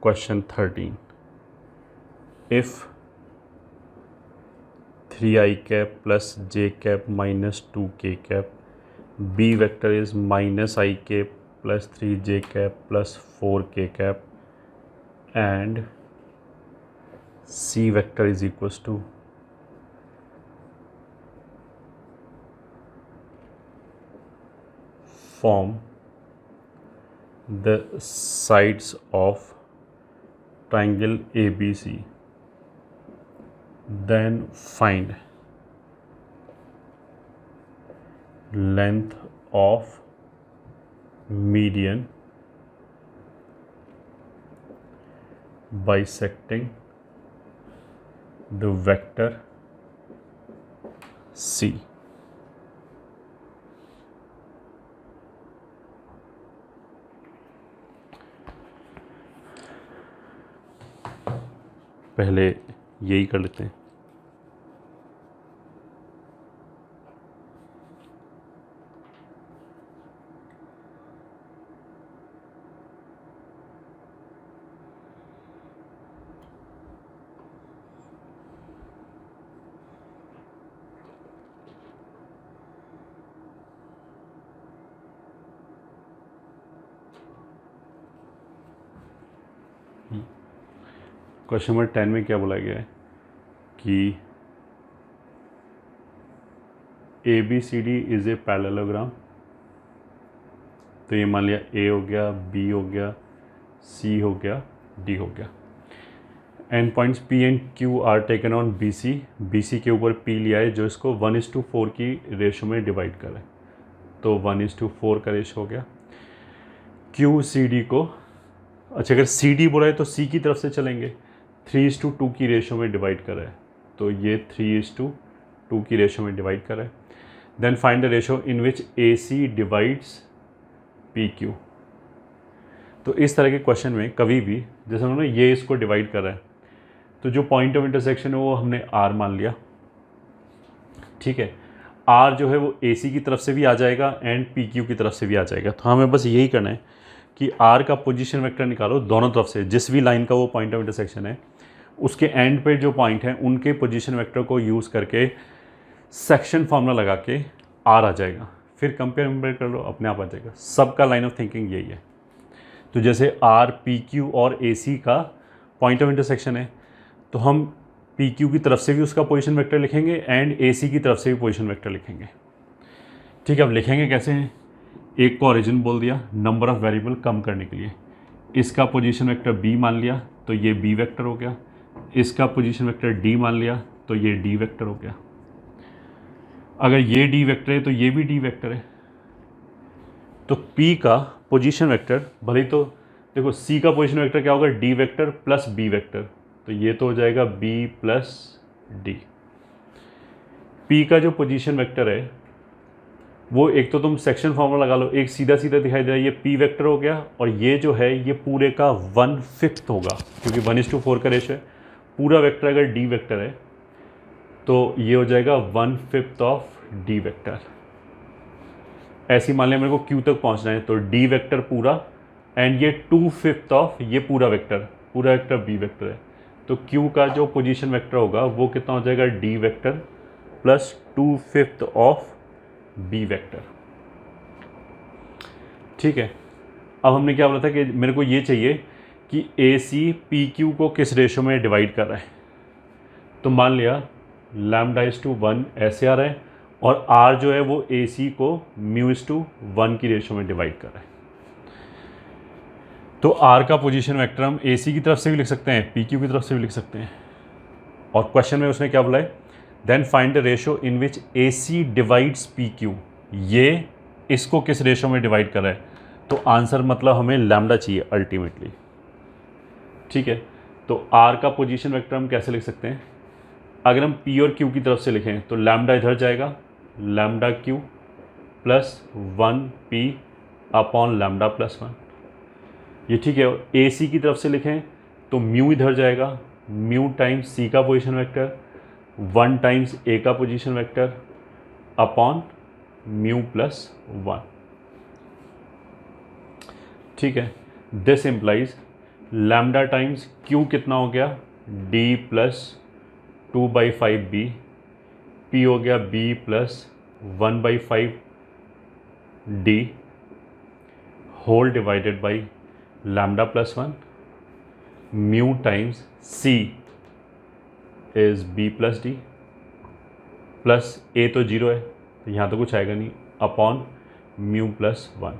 Question 13. If 3i cap plus j cap minus 2k cap, B vector is -i cap plus 3j cap plus 4k cap and C vector is equals to form the sides of triangle ABC, then find length of median bisecting the vector C. पहले यही कर लेते हैं। Question number 10 में क्या बोला गया है कि A B C D is a parallelogram. तो ये मान लिया ए हो गया, बी हो गया, सी हो गया, डी हो गया। And points P and Q are taken on B C. B C के ऊपर पी लिया है जो इसको 1:4 की रेशो में डिवाइड कर रहा है, तो 1:4 का रेशो हो गया। क्यू सी डी को, अच्छा अगर सी डी बोला है तो सी की तरफ से चलेंगे, 3:2 की रेशो में डिवाइड कर रहा है, तो ये 3:2 की रेशो में डिवाइड कर रहा है। Then find the ratio in which A C divides P Q. तो इस तरह के क्वेश्चन में कभी भी जैसे उन्होंने ये इसको डिवाइड कर रहा है, तो जो पॉइंट ऑफ इंटरसेक्शन है वो हमने आर मान लिया, ठीक है। आर जो है वो ए सी की तरफ से भी आ जाएगा एंड पी क्यू की तरफ से भी आ जाएगा। तो हमें बस यही करना है कि आर का पोजीशन वेक्टर निकालो दोनों तरफ से, जिस भी लाइन का वो पॉइंट ऑफ इंटरसेक्शन है उसके एंड पे जो पॉइंट है उनके पोजीशन वेक्टर को यूज़ करके सेक्शन फार्मूला लगा के आर आ जाएगा, फिर कंपेयर कर लो, अपने आप आ जाएगा। सबका लाइन ऑफ थिंकिंग यही है। तो जैसे आर पी क्यू और ए सी का पॉइंट ऑफ इंटरसेक्शन है, तो हम पी क्यू की तरफ से भी उसका पोजीशन वेक्टर लिखेंगे एंड ए सी की तरफ से भी पोजीशन वेक्टर लिखेंगे, ठीक है। अब लिखेंगे कैसे हैं, एक को ओरिजिन बोल दिया नंबर ऑफ़ वेरिएबल कम करने के लिए, इसका पोजीशन वेक्टर बी मान लिया तो ये बी वेक्टर हो गया, इसका पोजीशन वेक्टर डी मान लिया तो ये डी वेक्टर हो गया। अगर ये डी वेक्टर है तो ये भी डी वेक्टर है। तो पी का पोजीशन वेक्टर भले तो देखो सी का पोजीशन वेक्टर क्या होगा, D vector plus B vector, तो ये तो हो जाएगा बी प्लस डी। पी का जो पोजीशन वेक्टर है वो एक तो तुम सेक्शन फॉर्मूला लगा लो, एक सीधा सीधा दिखाई दे रहा है, ये पी वेक्टर हो गया, और ये जो है ये पूरे का 1/5 होगा क्योंकि 1:4 का रेशो है। पूरा वेक्टर अगर डी वेक्टर है तो ये हो जाएगा 1/5 ऑफ डी वेक्टर। ऐसी मान लिया मेरे को क्यू तक पहुंचना है, तो डी वेक्टर पूरा एंड ये 2/5 ऑफ ये पूरा वेक्टर बी वेक्टर है। तो क्यू का जो पोजीशन वेक्टर होगा वो कितना हो जाएगा, D vector plus 2/5 of B vector, ठीक है। अब हमने क्या बोला था कि मेरे को ये चाहिए कि ए सी पी क्यू को किस रेशो में डिवाइड कर रहा है। तो मान लिया λ/1 ऐसे आ रहा है और आर जो है वो ए सी को μ/1 की रेशो में डिवाइड कर रहा है। तो आर का पोजीशन वेक्टर हम ए सी की तरफ से भी लिख सकते हैं, पी क्यू की तरफ से भी लिख सकते हैं। और क्वेश्चन में उसने क्या बोला है, then find the ratio in which A C divides P Q. ये इसको किस रेशो में डिवाइड कर रहा है, तो आंसर मतलब हमें लैम्डा चाहिए अल्टीमेटली, ठीक है। तो आर का पोजीशन वेक्टर हम कैसे लिख सकते हैं, अगर हम पी और क्यू की तरफ से लिखें तो लैम्डा इधर जाएगा, lambda Q plus 1p upon lambda plus 1, ये ठीक है। ए सी की तरफ से लिखें तो म्यू इधर जाएगा, म्यू टाइम्स सी का पोजीशन वेक्टर 1 टाइम्स ए का position vector upon mu plus 1, ठीक है। This implies lambda times Q कितना हो गया, डी प्लस 2/5 बी, पी हो गया B plus 1/5 D whole divided by lambda plus 1, mu times C is B plus D plus A तो 0 है तो यहाँ तो कुछ आएगा नहीं, अपॉन म्यू प्लस 1,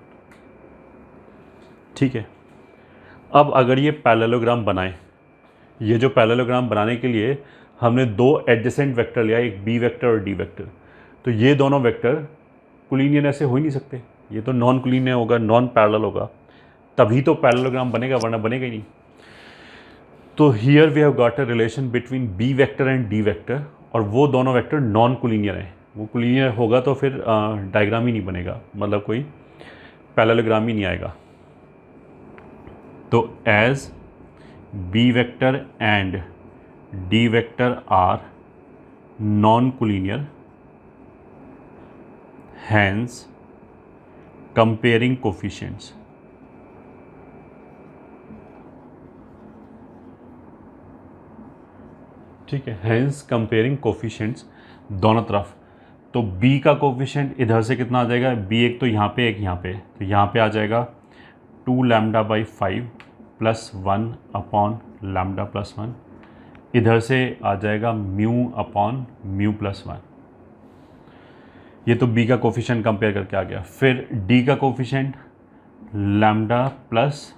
ठीक है। अब अगर ये पैरेललोग्राम बनाएं, ये जो पैरेललोग्राम बनाने के लिए हमने दो एडजेसेंट वेक्टर लिया, एक बी वेक्टर और डी वेक्टर, तो ये दोनों वेक्टर कोलिनियर ऐसे हो ही नहीं सकते, ये तो नॉन कोलिनियर होगा, नॉन पैरेलल होगा, तभी तो पैरेललोग्राम बनेगा, वरना बनेगा ही नहीं। तो here we have got a relation between B vector and D vector, और वो दोनों वेक्टर नॉन कोलिनियर हैं। वो कोलिनियर होगा तो फिर डायग्राम ही नहीं बनेगा, मतलब कोई पैरेललोग्राम ही नहीं आएगा। तो as B vector and D vector are non collinear, hence comparing coefficients. ठीक है, हैंस कंपेयरिंग कोफिशिएंट्स दोनों तरफ। तो b का कोफिशिएंट इधर से कितना आ जाएगा, b एक तो यहाँ पे एक यहाँ पे, तो यहाँ पे आ जाएगा 2 lambda by 5 plus 1 upon lambda plus 1, इधर से आ जाएगा म्यू अपॉन म्यू प्लस 1। ये तो b का कोफिशिएंट कंपेयर करके आ गया। फिर d का coefficient lambda plus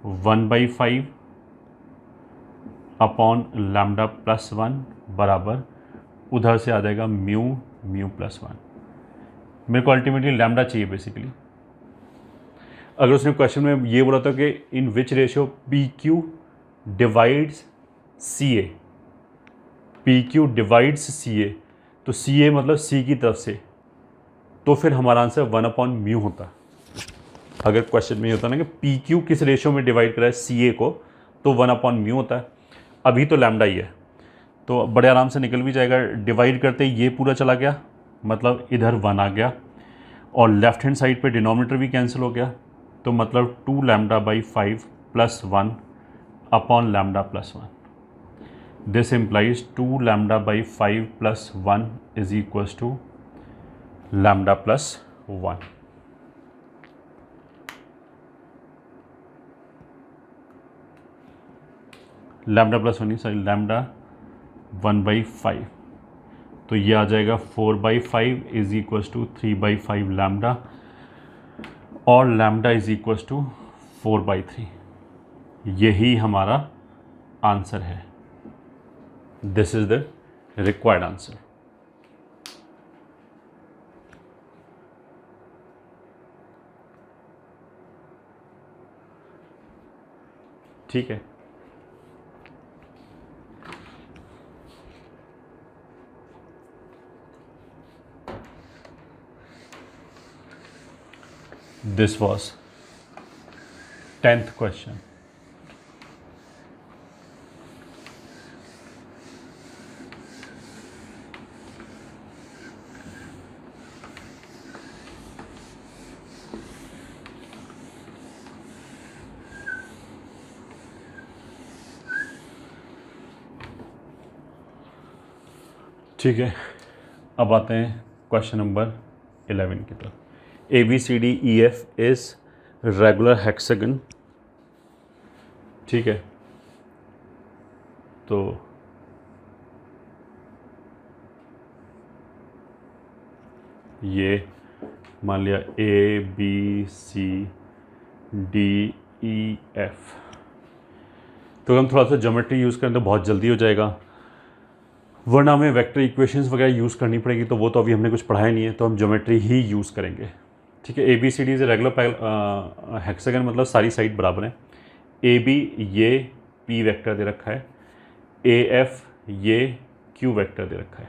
1/5 upon lambda plus 1 बराबर उधर से आ जाएगा म्यू म्यू प्लस 1। मेरे को अल्टीमेटली लैम्डा चाहिए बेसिकली। अगर उसने क्वेश्चन में ये बोला था कि in which ratio P Q divides C A, P Q divides C A, तो सी ए मतलब सी की तरफ से, तो फिर हमारा आंसर 1 अपॉन म्यू होता। अगर क्वेश्चन में ये होता ना कि पी क्यू किस रेशियो में डिवाइड करा है सी ए को, तो 1 अपॉन म्यू होता है। अभी तो लैम्डा ही है, तो बड़े आराम से निकल भी जाएगा। डिवाइड करते ये पूरा चला गया, मतलब इधर 1 आ गया, और लेफ्ट हैंड साइड पे डिनोमिनेटर भी कैंसिल हो गया, तो मतलब 2 lambda by 5 plus 1 upon lambda plus 1। This implies 2 lambda by 5 plus 1 is equals to lambda plus 1। Lambda plus 1 sorry lambda 1/5, तो ये आ जाएगा 4/5 इज इक्वल्स टू 3/5 लैम्डा, और लैम्डा इज इक्वल्स टू 4/3। यही हमारा आंसर है। This is the required answer. ठीक है, this was 10th question. ठीक है, अब आते हैं क्वेश्चन नंबर 11 की तरफ। ABCDEF is regular hexagon. ठीक है, तो ये मान लिया ABCDEF। तो हम थोड़ा सा ज्योमेट्री यूज़ करें तो बहुत जल्दी हो जाएगा, वरना हमें वेक्टर इक्वेशंस वगैरह यूज़ करनी पड़ेगी, तो वो तो अभी हमने कुछ पढ़ाया नहीं है, तो हम ज्योमेट्री ही यूज़ करेंगे। ठीक है, ABCD इज रेगुलर हेक्सागन, मतलब सारी साइड बराबर हैं। AB ये P वेक्टर दे रखा है, AF ये Q वेक्टर दे रखा है।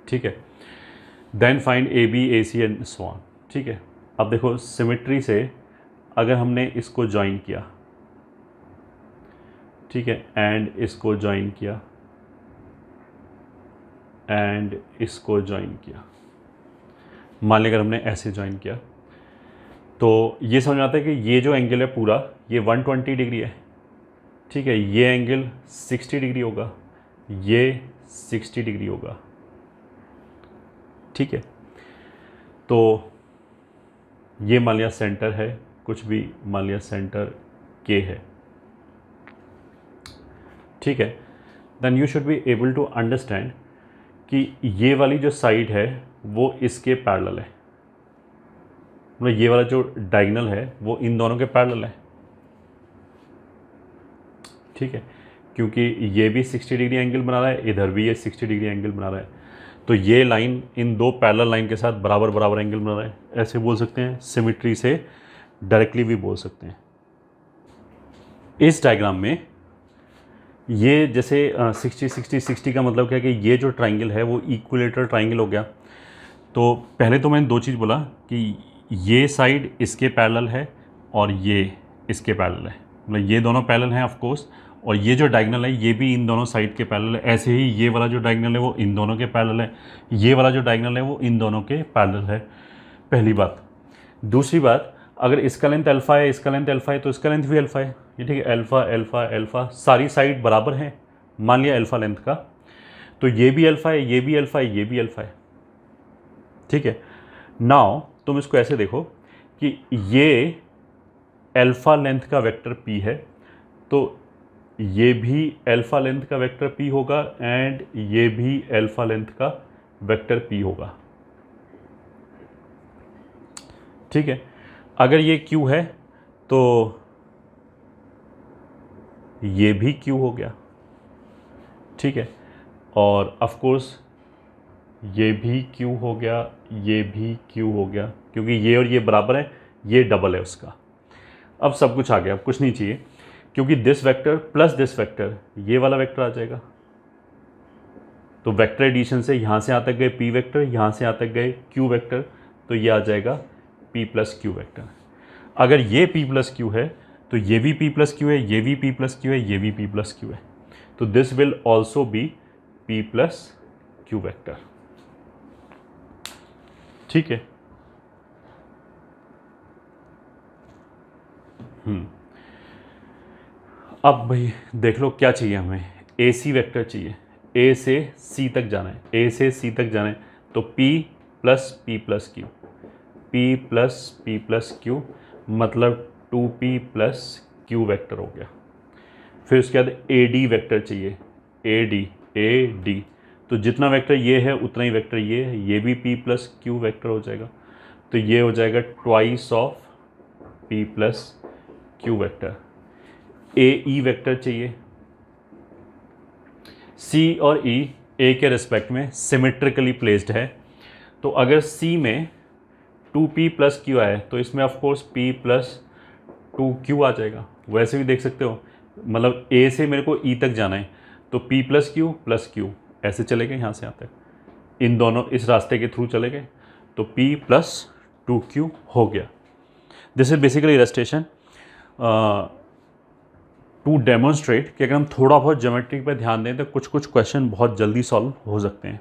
ठीक है, then find AB AC and so on. ठीक है, अब देखो सिमेट्री से अगर हमने इसको ज्वाइन किया, ठीक है, एंड इसको ज्वाइन किया एंड इसको ज्वाइन किया, मान लिया अगर हमने ऐसे ज्वाइन किया, तो ये समझ आता है कि ये जो एंगल है पूरा ये 120 डिग्री है। ठीक है, ये एंगल 60 डिग्री होगा, ये 60 डिग्री होगा। ठीक है, तो ये मान लिया सेंटर है, कुछ भी मान लिया सेंटर K है। ठीक है, then you should be able to understand कि ये वाली जो साइड है वो इसके पैरेलल है, मतलब ये वाला जो डायगोनल है वो इन दोनों के पैरेलल है। ठीक है, क्योंकि ये भी 60 डिग्री एंगल बना रहा है, इधर भी ये 60 डिग्री एंगल बना रहा है, तो ये लाइन इन दो पैरेलल लाइन के साथ बराबर बराबर एंगल बना रहा है। ऐसे बोल सकते हैं, सिमेट्री से डायरेक्टली भी बोल सकते हैं। इस डायग्राम में ये जैसे 60 60 60 का मतलब क्या है कि ये जो ट्राइंगल है वो इक्विलेटरल ट्राइंगल हो गया। तो पहले तो मैंने दो चीज़ बोला कि ये साइड इसके पैरेलल है और ये इसके पैरेलल है, मतलब ये दोनों पैरेलल हैं ऑफ कोर्स, और ये जो डायगोनल है ये भी इन दोनों साइड के पैरेलल है। ऐसे ही ये वाला जो डायगोनल है वो इन दोनों के पैरेलल है, ये वाला जो डायगोनल है वो इन दोनों के पैरेलल है। पहली बात। दूसरी बात, अगर इसका लेंथ अल्फा है, इसका लेंथ अल्फा है, तो इसका लेंथ भी अल्फा है। ये ठीक है, अल्फा अल्फा अल्फा सारी साइड बराबर हैं, मान लिया अल्फा लेंथ का, तो ये भी अल्फा है, ये भी अल्फा है, ये भी अल्फा है। ठीक है, नाउ तुम इसको ऐसे देखो कि ये अल्फा लेंथ का वेक्टर p है, तो ये भी अल्फा लेंथ का वेक्टर p होगा एंड ये भी अल्फा लेंथ का वेक्टर p होगा। ठीक है, अगर ये q है तो ये भी q हो गया। ठीक है, और ऑफ कोर्स ये भी q हो गया, ये भी q हो गया, क्योंकि ये और ये बराबर है, ये डबल है उसका। अब सब कुछ आ गया, अब कुछ नहीं चाहिए, क्योंकि this vector plus this vector ये वाला वेक्टर आ जाएगा। तो वेक्टर एडिशन से यहाँ से यहाँ तक गए p वेक्टर, यहाँ से यहाँ तक गए q वेक्टर, तो ये आ जाएगा p प्लस क्यू वेक्टर। अगर ये p प्लस क्यू है तो ये भी p प्लस क्यू है, ये भी p प्लस क्यू है, ये भी p प्लस क्यू है, तो this will also be p plus Q vector. ठीक है, अब भाई देख लो क्या चाहिए हमें, ए सी वेक्टर चाहिए, ए से सी तक जाना है, ए से सी तक जाना है, तो p plus P plus Q, p plus P plus Q मतलब 2p प्लस क्यू वेक्टर हो गया। फिर उसके बाद ए डी वेक्टर चाहिए, ए डी, तो जितना वेक्टर ये है उतना ही वेक्टर ये है, ये भी p प्लस क्यू वेक्टर हो जाएगा, तो ये हो जाएगा twice of p plus Q vector. A E vector चाहिए, सी और ई ए के रिस्पेक्ट में सिमेट्रिकली प्लेस्ड है, तो अगर सी में 2p प्लस क्यू आए तो इसमें of course p plus 2q आ जाएगा। वैसे भी देख सकते हो, मतलब ए से मेरे को ई तक जाना है तो p प्लस क्यू ऐसे चले गए, यहाँ से यहाँ तक, इन दोनों इस रास्ते के थ्रू चले गए, तो p प्लस 2q हो गया। This is basically illustration to demonstrate कि अगर हम थोड़ा बहुत ज्योमेट्री पर ध्यान दें तो कुछ कुछ क्वेश्चन बहुत जल्दी सॉल्व हो सकते हैं।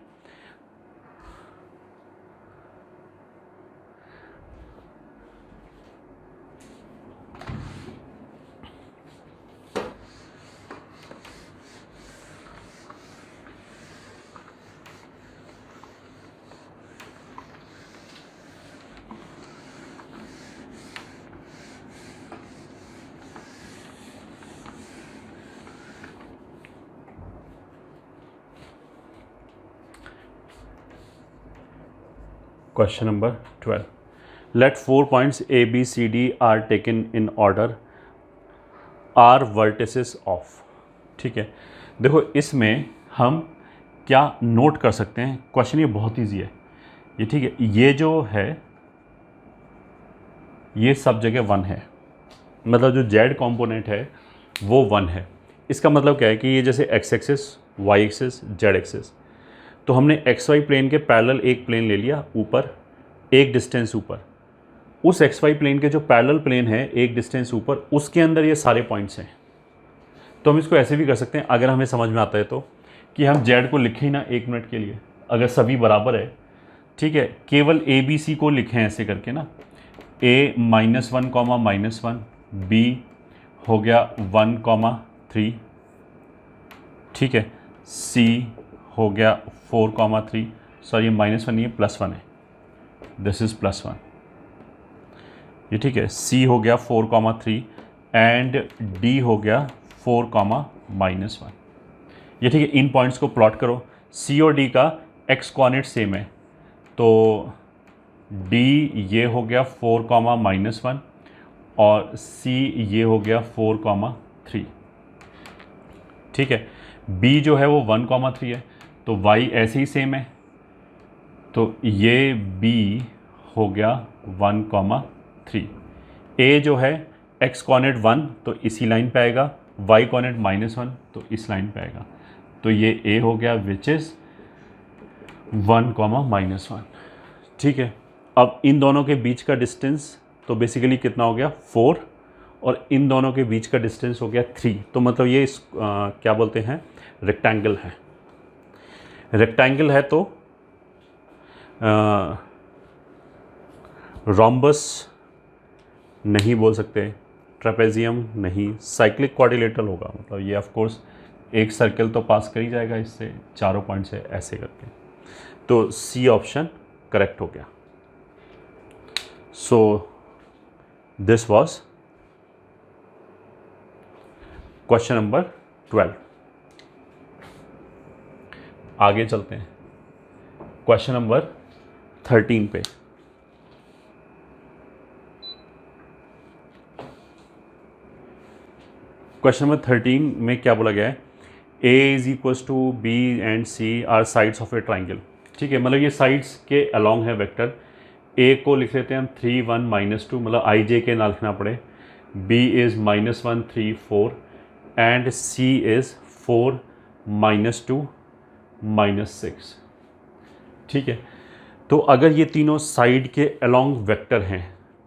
Question number 12. Let 4 points A, B, C, D are taken in order. Are vertices of. ठीक है, देखो इसमें हम क्या नोट कर सकते हैं, क्वेश्चन ये बहुत ईजी है ये। ठीक है, ये जो है ये सब जगह 1 है, मतलब जो z कंपोनेंट है वो 1 है। इसका मतलब क्या है कि ये जैसे x axis, y axis, z axis, तो हमने एक्स वाई प्लेन के पैरेलल एक प्लेन ले लिया ऊपर, एक डिस्टेंस ऊपर, उस एक्स वाई प्लेन के जो पैरेलल प्लेन है एक डिस्टेंस ऊपर, उसके अंदर ये सारे पॉइंट्स हैं। तो हम इसको ऐसे भी कर सकते हैं, अगर हमें समझ में आता है तो, कि हम जेड को लिखें ना 1 मिनट के लिए, अगर सभी बराबर है, ठीक है, केवल ए बी सी को लिखें ऐसे करके ना, a -1, -1, b हो गया 1, 3, ठीक है, c हो गया 4, 3, सॉरी ये -1 नहीं है, +1 है, दिस इज़ +1, ये ठीक है, c हो गया 4, 3 एंड d हो गया 4, -1। ये ठीक है, इन पॉइंट्स को प्लॉट करो, c और d का x कोऑर्डिनेट सेम है, तो d ये हो गया 4, -1 और c ये हो गया 4, 3, ठीक है। b जो है वो 1, 3 है, तो y ऐसे ही सेम है, तो ये b हो गया 1, 3। a जो है x कोऑर्डिनेट 1 तो इसी लाइन पे आएगा, y कोऑर्डिनेट -1 तो इस लाइन पे आएगा, तो ये a हो गया विच इज़ 1, -1, ठीक है। अब इन दोनों के बीच का डिस्टेंस तो बेसिकली कितना हो गया 4, और इन दोनों के बीच का डिस्टेंस हो गया 3, तो मतलब ये क्या बोलते हैं, रेक्टेंगल है। रेक्टेंगल है तो रोम्बस नहीं बोल सकते, ट्रेपेजियम नहीं, साइक्लिक क्वाड्रिलेटरल होगा, मतलब ये ऑफ कोर्स एक सर्कल तो पास कर ही जाएगा इससे, चारों पॉइंट से ऐसे करके, तो सी ऑप्शन करेक्ट हो गया। So this was question number 12। आगे चलते हैं क्वेश्चन नंबर 13 पे। क्वेश्चन नंबर 13 में क्या बोला गया है, A is equals to B and C are sides of a triangle. ठीक है, मतलब ये साइड्स के अलोंग है वेक्टर। ए को लिख लेते हैं हम 3 1 -2, मतलब आई जे के ना लिखना पड़े। B is -1 3 4 and C is 4 -2 -6। ठीक है, तो अगर ये तीनों साइड के अलोंग वेक्टर हैं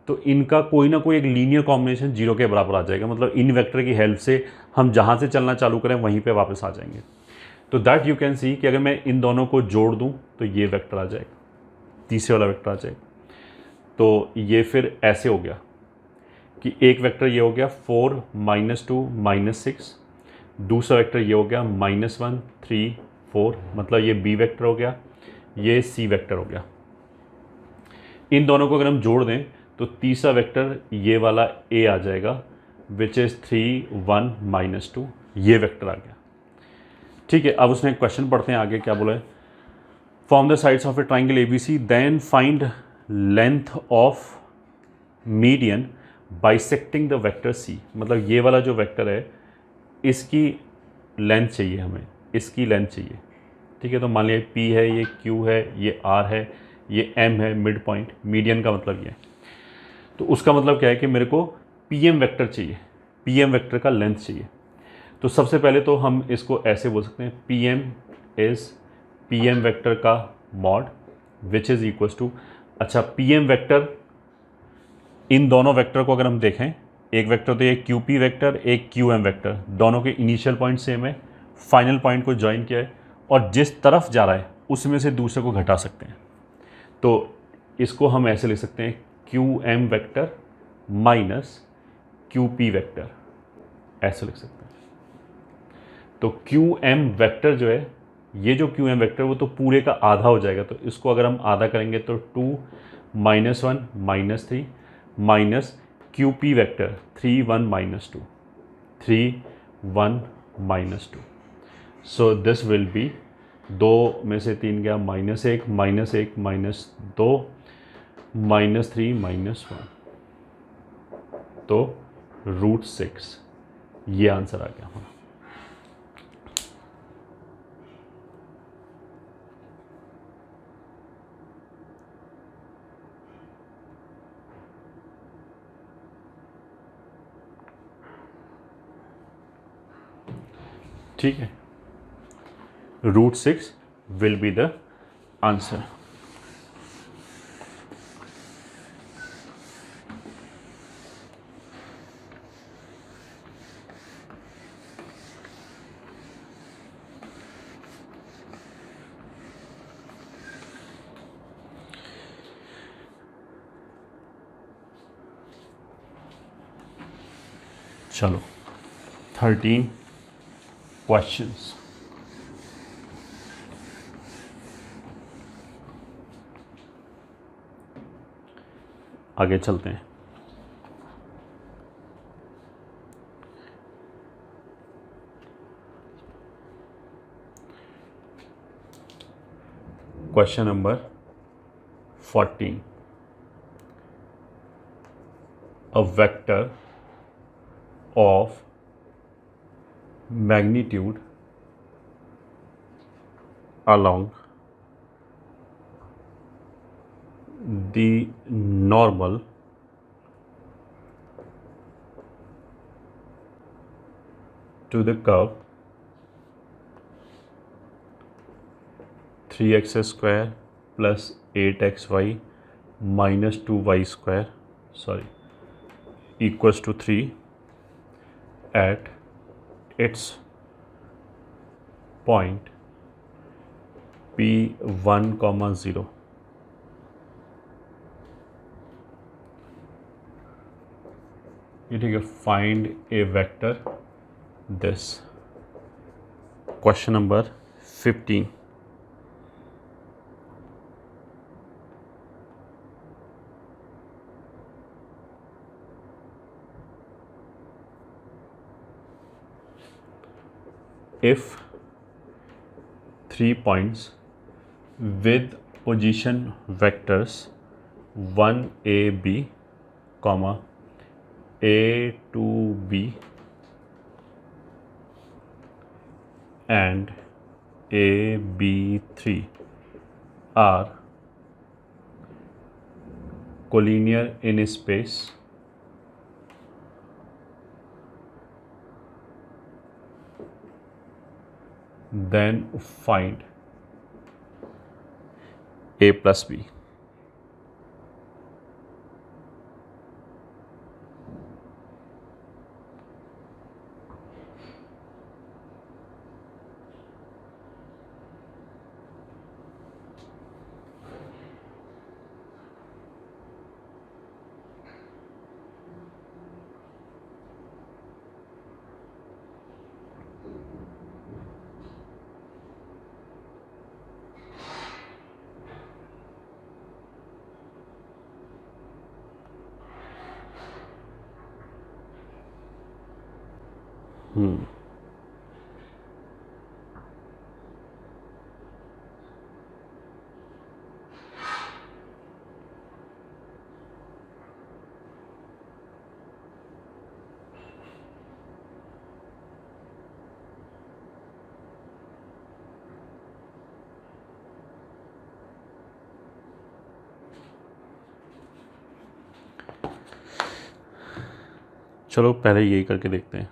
तो इनका कोई ना कोई एक लीनियर कॉम्बिनेशन 0 के बराबर आ जाएगा, मतलब इन वेक्टर की हेल्प से हम जहाँ से चलना चालू करें वहीं पे वापस आ जाएंगे। तो दैट यू कैन सी कि अगर मैं इन दोनों को जोड़ दूँ तो ये वेक्टर आ जाएगा, तीसरे वाला वेक्टर आ जाएगा। तो ये फिर ऐसे हो गया कि एक वेक्टर ये हो गया 4 -2 -6, दूसरा वेक्टर ये हो गया -1 3 4, मतलब ये बी वेक्टर हो गया, ये सी वेक्टर हो गया। इन दोनों को अगर हम जोड़ दें तो तीसरा वेक्टर ये वाला ए आ जाएगा, विच इज़ 3 1 -2, ये वेक्टर आ गया। ठीक है, अब उसने एक क्वेश्चन पढ़ते हैं आगे क्या बोला है, form the sides of a triangle A B C then find length of median bisecting the vector C. मतलब ये वाला जो वेक्टर है इसकी लेंथ चाहिए हमें, इसकी लेंथ चाहिए। ठीक है, तो मान लिया P है, ये Q है, ये R है, ये M है, मिड पॉइंट, मीडियन का मतलब ये है। तो उसका मतलब क्या है कि मेरे को PM वेक्टर चाहिए, PM वेक्टर का लेंथ चाहिए। तो सबसे पहले तो हम इसको ऐसे बोल सकते हैं, PM इज़ PM वेक्टर का mod which is equals to, अच्छा PM वेक्टर, इन दोनों वेक्टर को अगर हम देखें, एक वेक्टर तो ये QP वेक्टर, एक QM वेक्टर, दोनों के इनिशियल पॉइंट सेम है, फाइनल पॉइंट को ज्वाइन किया है और जिस तरफ जा रहा है उसमें से दूसरे को घटा सकते हैं। तो इसको हम ऐसे लिख सकते हैं, QM vector minus QP vector, ऐसे लिख सकते हैं। तो QM वेक्टर जो है, ये जो QM वेक्टर वो तो पूरे का आधा हो जाएगा, तो इसको अगर हम आधा करेंगे तो 2 -1 -3 minus QP vector 3 1 -2 3 1 -2। So this will be, 2 में से 3 गया -1 -1 -2 -3 -1, तो √6, ये आंसर आ गया हमारा। ठीक है, √6 विल बी द आंसर। चलो 13 क्वेश्चंस। आगे चलते हैं। Question number 14, a vector of magnitude along the normal to the curve 3x square plus 8xy minus 2y square equals to 3 at its point p1, 0. ये ठीक है, find A vector this. Question number 15। If 3 points with position vectors 1ab, a to b and ab3 are collinear in space, then find a plus b। चलो पहले यही करके देखते हैं।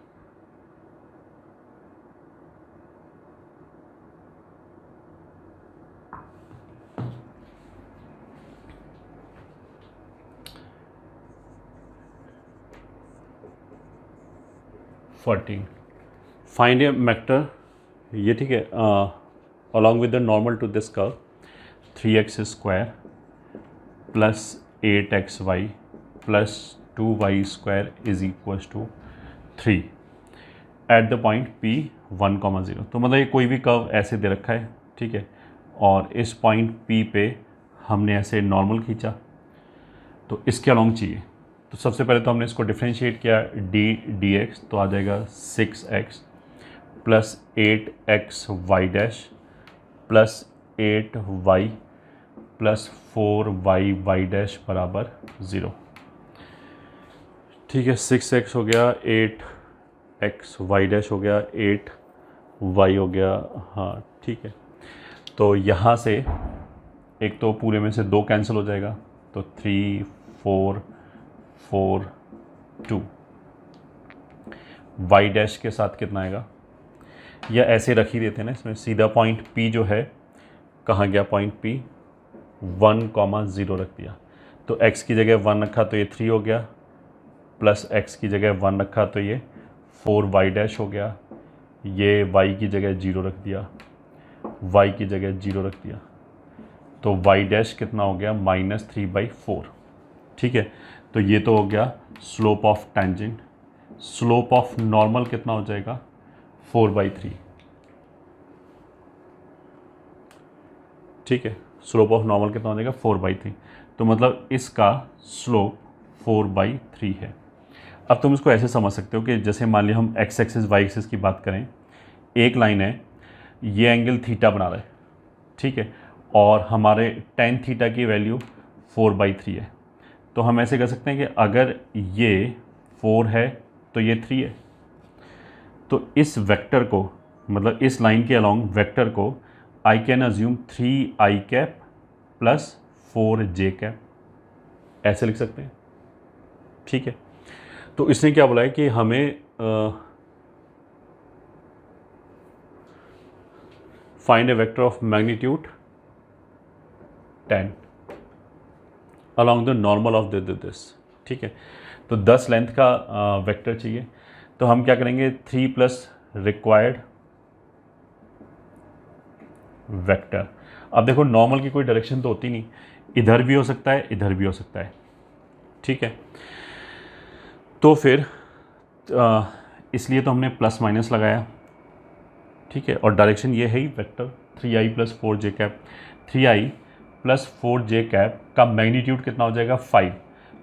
Find ए vector, ये ठीक है, along with the normal to this curve 3x² plus 8xy plus 2y² is equals to 3 at the point p1, 0। तो मतलब ये कोई भी कर्व ऐसे दे रखा है, ठीक है, और इस पॉइंट p पे हमने ऐसे नॉर्मल खींचा, तो इसके अलॉन्ग चाहिए। तो सबसे पहले तो हमने इसको डिफ्रेंशिएट किया dx, तो आ जाएगा 6x plus 8xy dash plus 8y plus 4y dash बराबर 0। ठीक है, 6x हो गया, 8xy डैश हो गया, 8y हो गया, हाँ ठीक है। तो यहाँ से एक तो पूरे में से 2 कैंसिल हो जाएगा, तो 3 4 4 2। y डैश के साथ कितना आएगा, या ऐसे रख ही देते हैं ना, इसमें सीधा पॉइंट p जो है कहाँ गया, पॉइंट p 1, 0 रख दिया, तो x की जगह 1 रखा तो ये 3 हो गया, प्लस x की जगह 1 रखा तो ये 4y डैश हो गया, ये y की जगह 0 रख दिया, y की जगह 0 रख दिया, तो y डैश कितना हो गया, -3/4। ठीक है, तो ये तो हो गया slope of tangent. Slope of normal कितना हो जाएगा, 4/3। ठीक है, स्लोप ऑफ नॉर्मल कितना हो जाएगा, 4/3। तो मतलब इसका स्लोप 4/3 है। अब तुम इसको ऐसे समझ सकते हो कि जैसे मान लिया हम x एक्सिस y एक्सिस की बात करें, एक लाइन है, ये एंगल थीटा बना रहा है, ठीक है, और हमारे tan थीटा की वैल्यू 4/3 है। तो हम ऐसे कर सकते हैं कि अगर ये 4 है तो ये 3 है, तो इस वेक्टर को, मतलब इस लाइन के अलॉन्ग वेक्टर को I can assume 3i plus 4j, ऐसे लिख सकते हैं। ठीक है, तो इसने क्या बोला है कि हमें find A vector of magnitude 10 along the normal of this. ठीक है, तो 10 लेंथ का वेक्टर चाहिए। तो हम क्या करेंगे, 3 प्लस रिक्वायर्ड वेक्टर। अब देखो नॉर्मल की कोई डायरेक्शन तो होती नहीं, इधर भी हो सकता है इधर भी हो सकता है, ठीक है। तो फिर इसलिए तो हमने प्लस माइनस लगाया, ठीक है। और डायरेक्शन ये है ही vector 3i plus 4j cap. 3i plus 4j cap का मैग्नीट्यूड कितना हो जाएगा 5,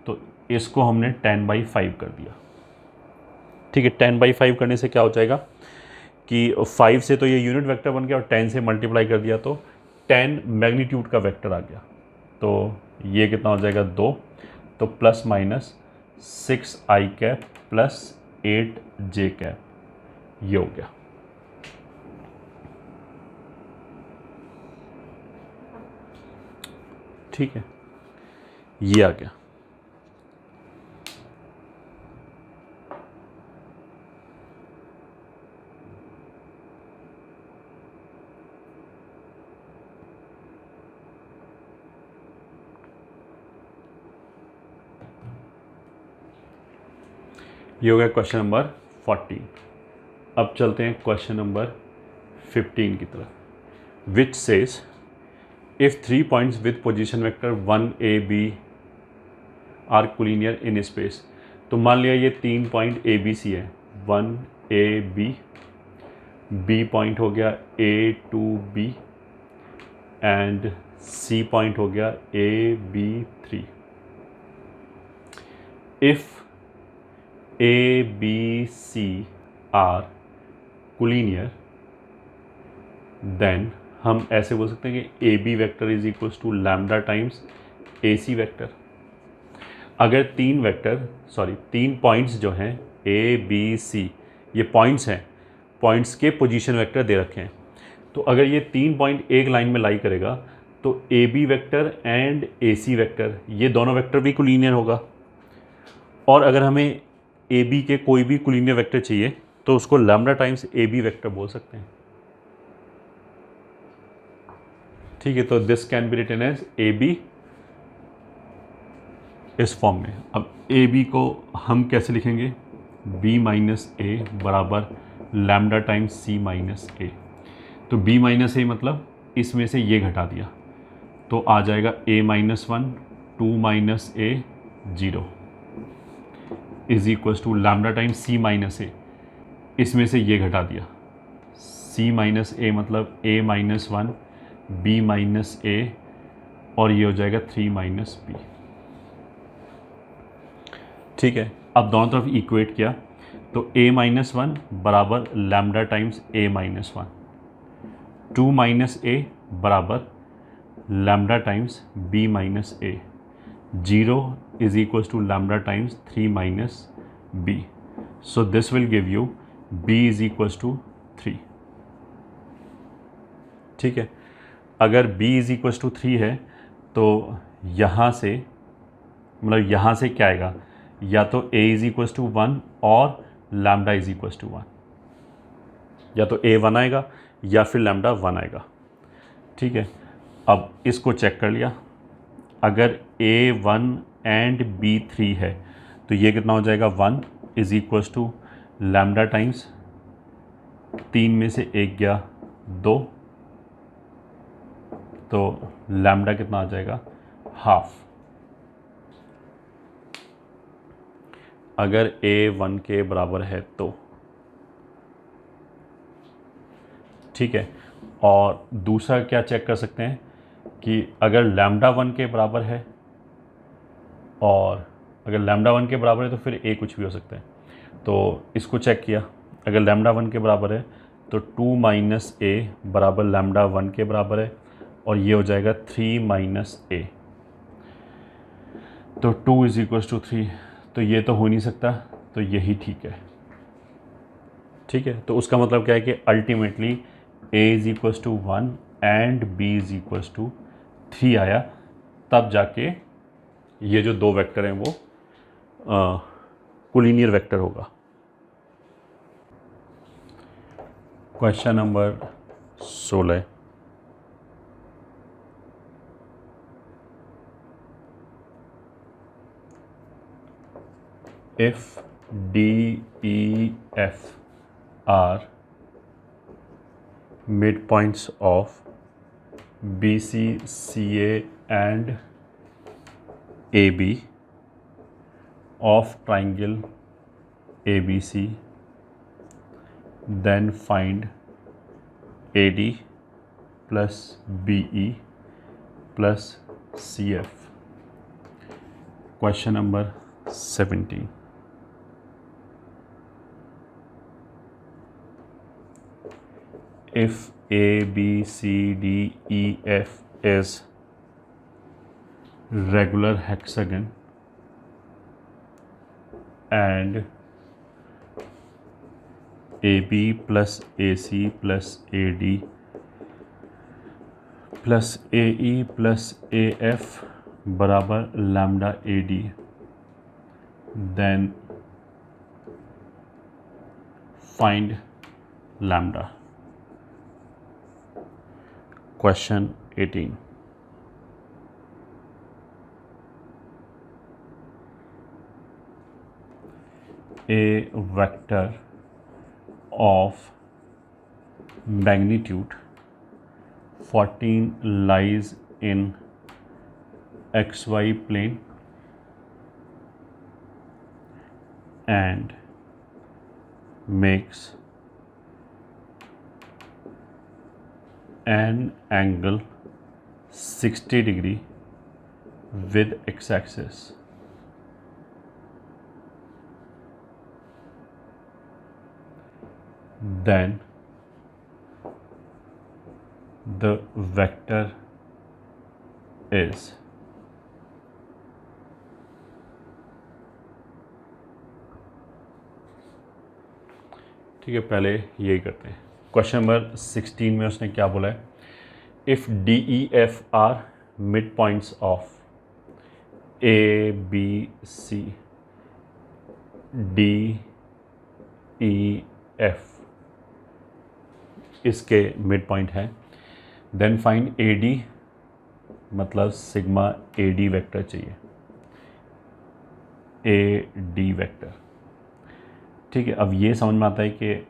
तो इसको हमने 10/5 कर दिया, ठीक है। 10/5 करने से क्या हो जाएगा कि 5 से तो ये यूनिट वेक्टर बन गया और 10 से मल्टीप्लाई कर दिया तो 10 मैग्नीट्यूड का वेक्टर आ गया। तो ये कितना हो जाएगा 2, तो plus minus 6i cap plus 8j cap, ये हो गया, ठीक है। ये आ गया। ये हो गया क्वेश्चन नंबर 14। अब चलते हैं क्वेश्चन नंबर 15 की तरफ, which says if 3 points with position vector 1a b are collinear in space. तो मान लिया ये 3 पॉइंट ए बी सी है, 1a b, b पॉइंट हो गया a to b and c point हो गया a b 3। If A B C are collinear, then हम ऐसे बोल सकते हैं कि A B vector is equals to lambda times A C vector. अगर तीन पॉइंट्स जो हैं ए बी सी, ये पॉइंट्स हैं, पॉइंट्स के पोजीशन वेक्टर दे रखे हैं। तो अगर ये 3 पॉइंट एक लाइन में लाई करेगा तो A B vector and A C vector, ये दोनों वेक्टर भी कोलिनियर होगा। और अगर हमें ए बी के कोई भी कोलिनियर वेक्टर चाहिए तो उसको lambda times A B vector बोल सकते हैं, ठीक है। तो this can be written as A B इस फॉर्म में। अब ए बी को हम कैसे लिखेंगे, बी माइनस ए बराबर लैम्डा टाइम्स सी माइनस ए। तो बी माइनस ए मतलब इसमें से ये घटा दिया तो आ जाएगा a minus 1, 2 minus a 0 is equals to lambda times C minus a, इसमें से ये घटा दिया c माइनस ए मतलब a माइनस 1, b माइनस ए, और ये हो जाएगा 3 माइनस बी, ठीक है। अब दोनों तरफ इक्वेट किया तो a माइनस 1 बराबर lambda times a minus 1, 2 minus a बराबर lambda times b minus a, 0 is equals to lambda times 3 minus b। So this will give you b is equals to 3, ठीक है। अगर b इज इक्वल्स टू 3 है तो यहाँ से मतलब यहाँ से क्या आएगा, या तो a इज इक्वल्स टू 1 और लैम्डा इज इक्वल्स टू 1, या तो a 1 आएगा या फिर लैम्डा 1 आएगा, ठीक है। अब इसको चेक कर लिया, अगर a 1 एंड b 3 है तो ये कितना हो जाएगा 1 is equals to lambda times 3 में से 1 गया 2, तो लैम्डा कितना आ जाएगा हाफ। अगर a 1 के बराबर है तो, ठीक है। और दूसरा क्या चेक कर सकते हैं कि अगर लैम्डा 1 के बराबर है, और अगर लैम्डा 1 के बराबर है तो फिर a कुछ भी हो सकता है। तो इसको चेक किया, अगर लैम्डा 1 के बराबर है तो 2 माइनस ए बराबर लैम्डा 1 के बराबर है, और ये हो जाएगा 3 माइनस ए, तो 2 इज इक्वल्स टू 3, तो ये तो हो नहीं सकता, तो यही ठीक है, ठीक है। तो उसका मतलब क्या है कि ultimately a is equals to 1 and b is equals to 3 आया, तब जाके ये जो दो वेक्टर हैं वो कोलिनियर वेक्टर होगा। Question number 16, if DEF are midpoints of BC, CA and AB of triangle ABC, then find AD plus BE plus CF. Question number 17. If A, B, C, D, E, F is regular hexagon and AB plus AC plus AD plus AE plus AF बराबर lambda AD, then find lambda. Question 18. A vector of magnitude 14 lies in XY plane and makes an angle 60 degree with x-axis. Then the vector is ठीक है, पहले यही करते हैं। Question number 16 में उसने क्या बोला है, if DEF are mid points of ABC DEF इसके मिड पॉइंट है, देन फाइंड AD, मतलब सिग्मा AD वेक्टर चाहिए, AD वेक्टर। ठीक है, अब ये समझ में आता है कि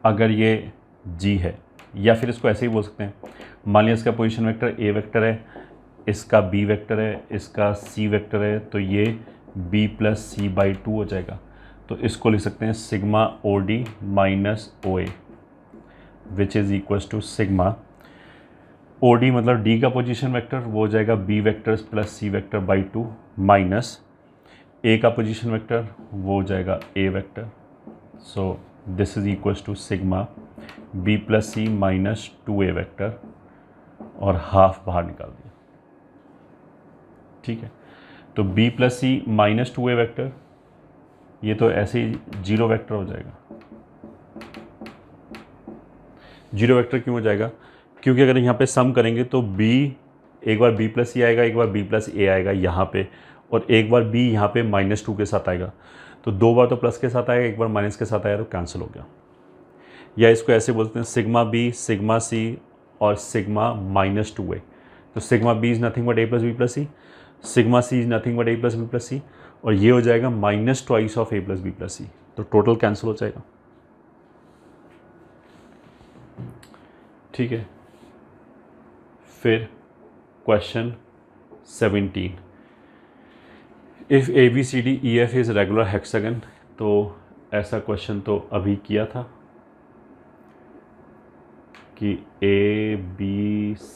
अगर ये G है, या फिर इसको ऐसे ही बोल सकते हैं, मान लिया इसका पोजीशन वेक्टर A वेक्टर है, इसका B वेक्टर है, इसका C वेक्टर है, तो ये B प्लस C/2 हो जाएगा। तो इसको लिख सकते हैं sigma OD minus OA which is equals to sigma OD मतलब D का पोजीशन वेक्टर, वो हो जाएगा B vector plus C vector by 2 minus A का पोजीशन वेक्टर, वो हो जाएगा A vector. So this is equals to sigma B plus C minus 2A vector और हाफ बाहर निकाल दिया। ठीक है, तो B plus C minus 2A vector, ये तो ऐसे ही जीरो वेक्टर हो जाएगा। जीरो वेक्टर क्यों हो जाएगा, क्योंकि अगर यहाँ पे सम करेंगे तो B, एक बार B प्लस C आएगा, एक बार B प्लस A आएगा यहाँ पे, और एक बार B यहाँ पे -2 के साथ आएगा। तो दो बार तो प्लस के साथ आएगा, एक बार माइनस के साथ आएगा, तो कैंसिल हो गया। या इसको ऐसे बोलते हैं सिग्मा B सिग्मा C और सिग्मा -2A। तो sigma B is nothing but A plus B plus C, sigma C is nothing but A plus B plus C, और ये हो जाएगा -2 of A plus B plus C। तो total cancel हो जाएगा। ठीक है, फिर question 17, if ABCDEF is regular hexagon. तो ऐसा क्वेश्चन तो अभी किया था कि ABCDEF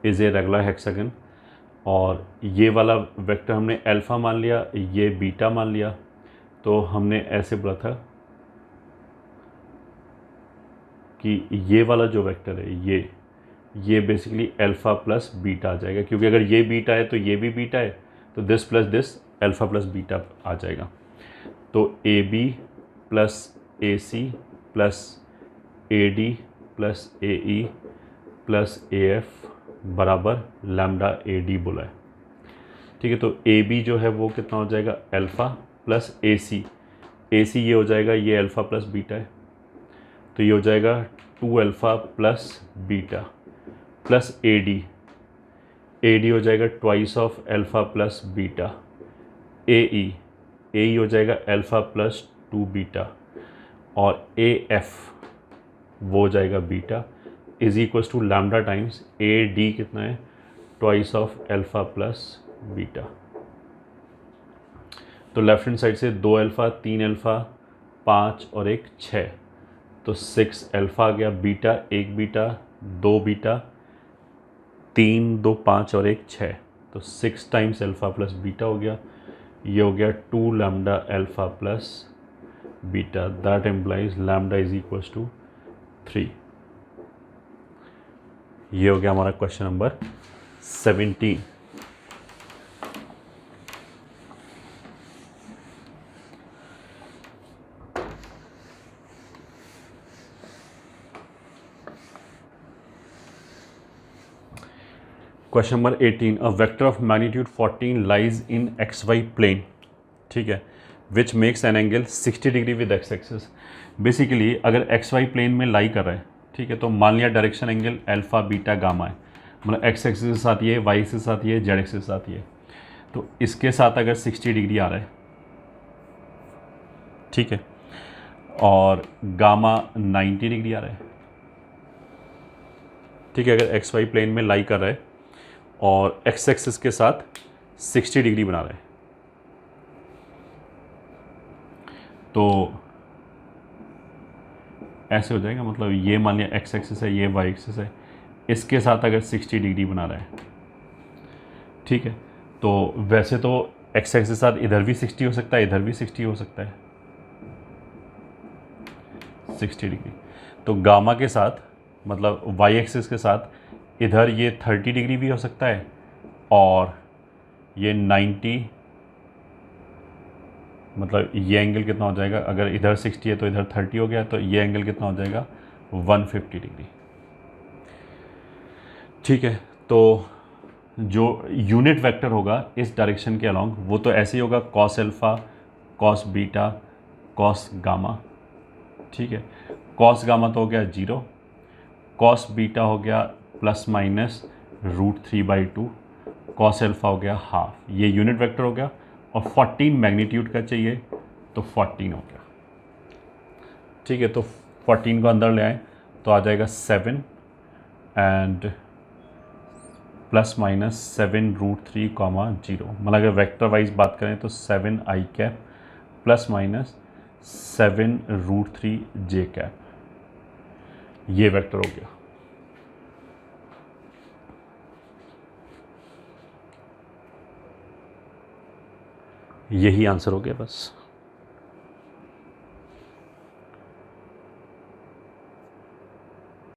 is a regular hexagon, और ये वाला वेक्टर हमने अल्फ़ा मान लिया, ये बीटा मान लिया। तो हमने ऐसे बोला था कि ये वाला जो वेक्टर है ये बेसिकली अल्फ़ा प्लस बीटा आ जाएगा, क्योंकि अगर ये बीटा है तो ये भी बीटा है, तो this plus this alpha plus beta आ जाएगा। तो AB plus AC plus AD plus AE plus AF बराबर लैम्डा AD बोला है। ठीक है, तो AB जो है वो कितना हो जाएगा, अल्फ़ा प्लस AC ये हो जाएगा, ये अल्फ़ा प्लस बीटा है, तो ये हो जाएगा 2 alpha plus beta plus AD A D हो जाएगा twice of alpha plus beta, A E हो जाएगा अल्फ़ा प्लस 2 बीटा, और ए एफ वो हो जाएगा beta, is equals to lambda times A D कितना है, twice of alpha plus beta. तो लेफ्ट हैंड साइड से 2 अल्फ़ा, 3 अल्फ़ा, 5 और 1 6, तो 6 अल्फ़ा आ गया, बीटा 1 बीटा, 2 बीटा, 3 2 5 और 1 6, तो 6 टाइम्स अल्फ़ा प्लस बीटा हो गया। ये हो गया 2 lambda alpha plus beta, that implies lambda is equals to 3। ये हो गया हमारा question number 17। Question number 18, a vector of magnitude 14 lies in X Y plane, ठीक है, which makes an angle 60 degree with X axis. Basically अगर X Y plane में lie कर रहा है, ठीक है, तो मान लिया direction angle alpha beta gamma है, मतलब एक्स एक्सिस के साथ ये, वाई एक्सिस के साथ ये, जेड एक्सिस के साथ ये, तो इसके साथ अगर 60 डिग्री आ रहा है, ठीक है, और गामा 90 डिग्री आ रहा है, ठीक है, अगर एक्स वाई प्लेन में लाई कर रहा है और एक्स एक्सिस के साथ 60 डिग्री बना रहा है, तो ऐसे हो जाएगा, मतलब ये मान लिया एक्स एक्सिस है, ये वाई एक्सिस है, इसके साथ अगर 60 डिग्री बना रहा है, ठीक है, तो वैसे तो एक्स एक्सिस के साथ इधर भी 60 हो सकता है, इधर भी 60 हो सकता है, 60 डिग्री। तो गामा के साथ मतलब वाई एक्सिस के साथ इधर ये 30 डिग्री भी हो सकता है, और ये 90, मतलब ये एंगल कितना हो जाएगा, अगर इधर 60 है तो इधर 30 हो गया, तो ये एंगल कितना हो जाएगा 150 डिग्री, ठीक है। तो जो यूनिट वेक्टर होगा इस डायरेक्शन के अलॉन्ग वो तो ऐसे ही होगा, cos alpha, cos beta, cos gamma, ठीक है। कॉस गामा तो हो गया 0, कॉस बीटा हो गया प्लस माइनस √3/2, कॉस अल्फ़ा हो गया हाफ, ये यूनिट वेक्टर हो गया, और 14 मैग्नीट्यूड का चाहिए तो 14 हो गया, ठीक है। तो 14 को अंदर ले आए तो आ जाएगा 7 एंड प्लस माइनस 7√3, मतलब अगर वेक्टर वाइज बात करें तो 7i प्लस माइनस 7√3j, ये वेक्टर हो गया। यही आंसर हो गया बस।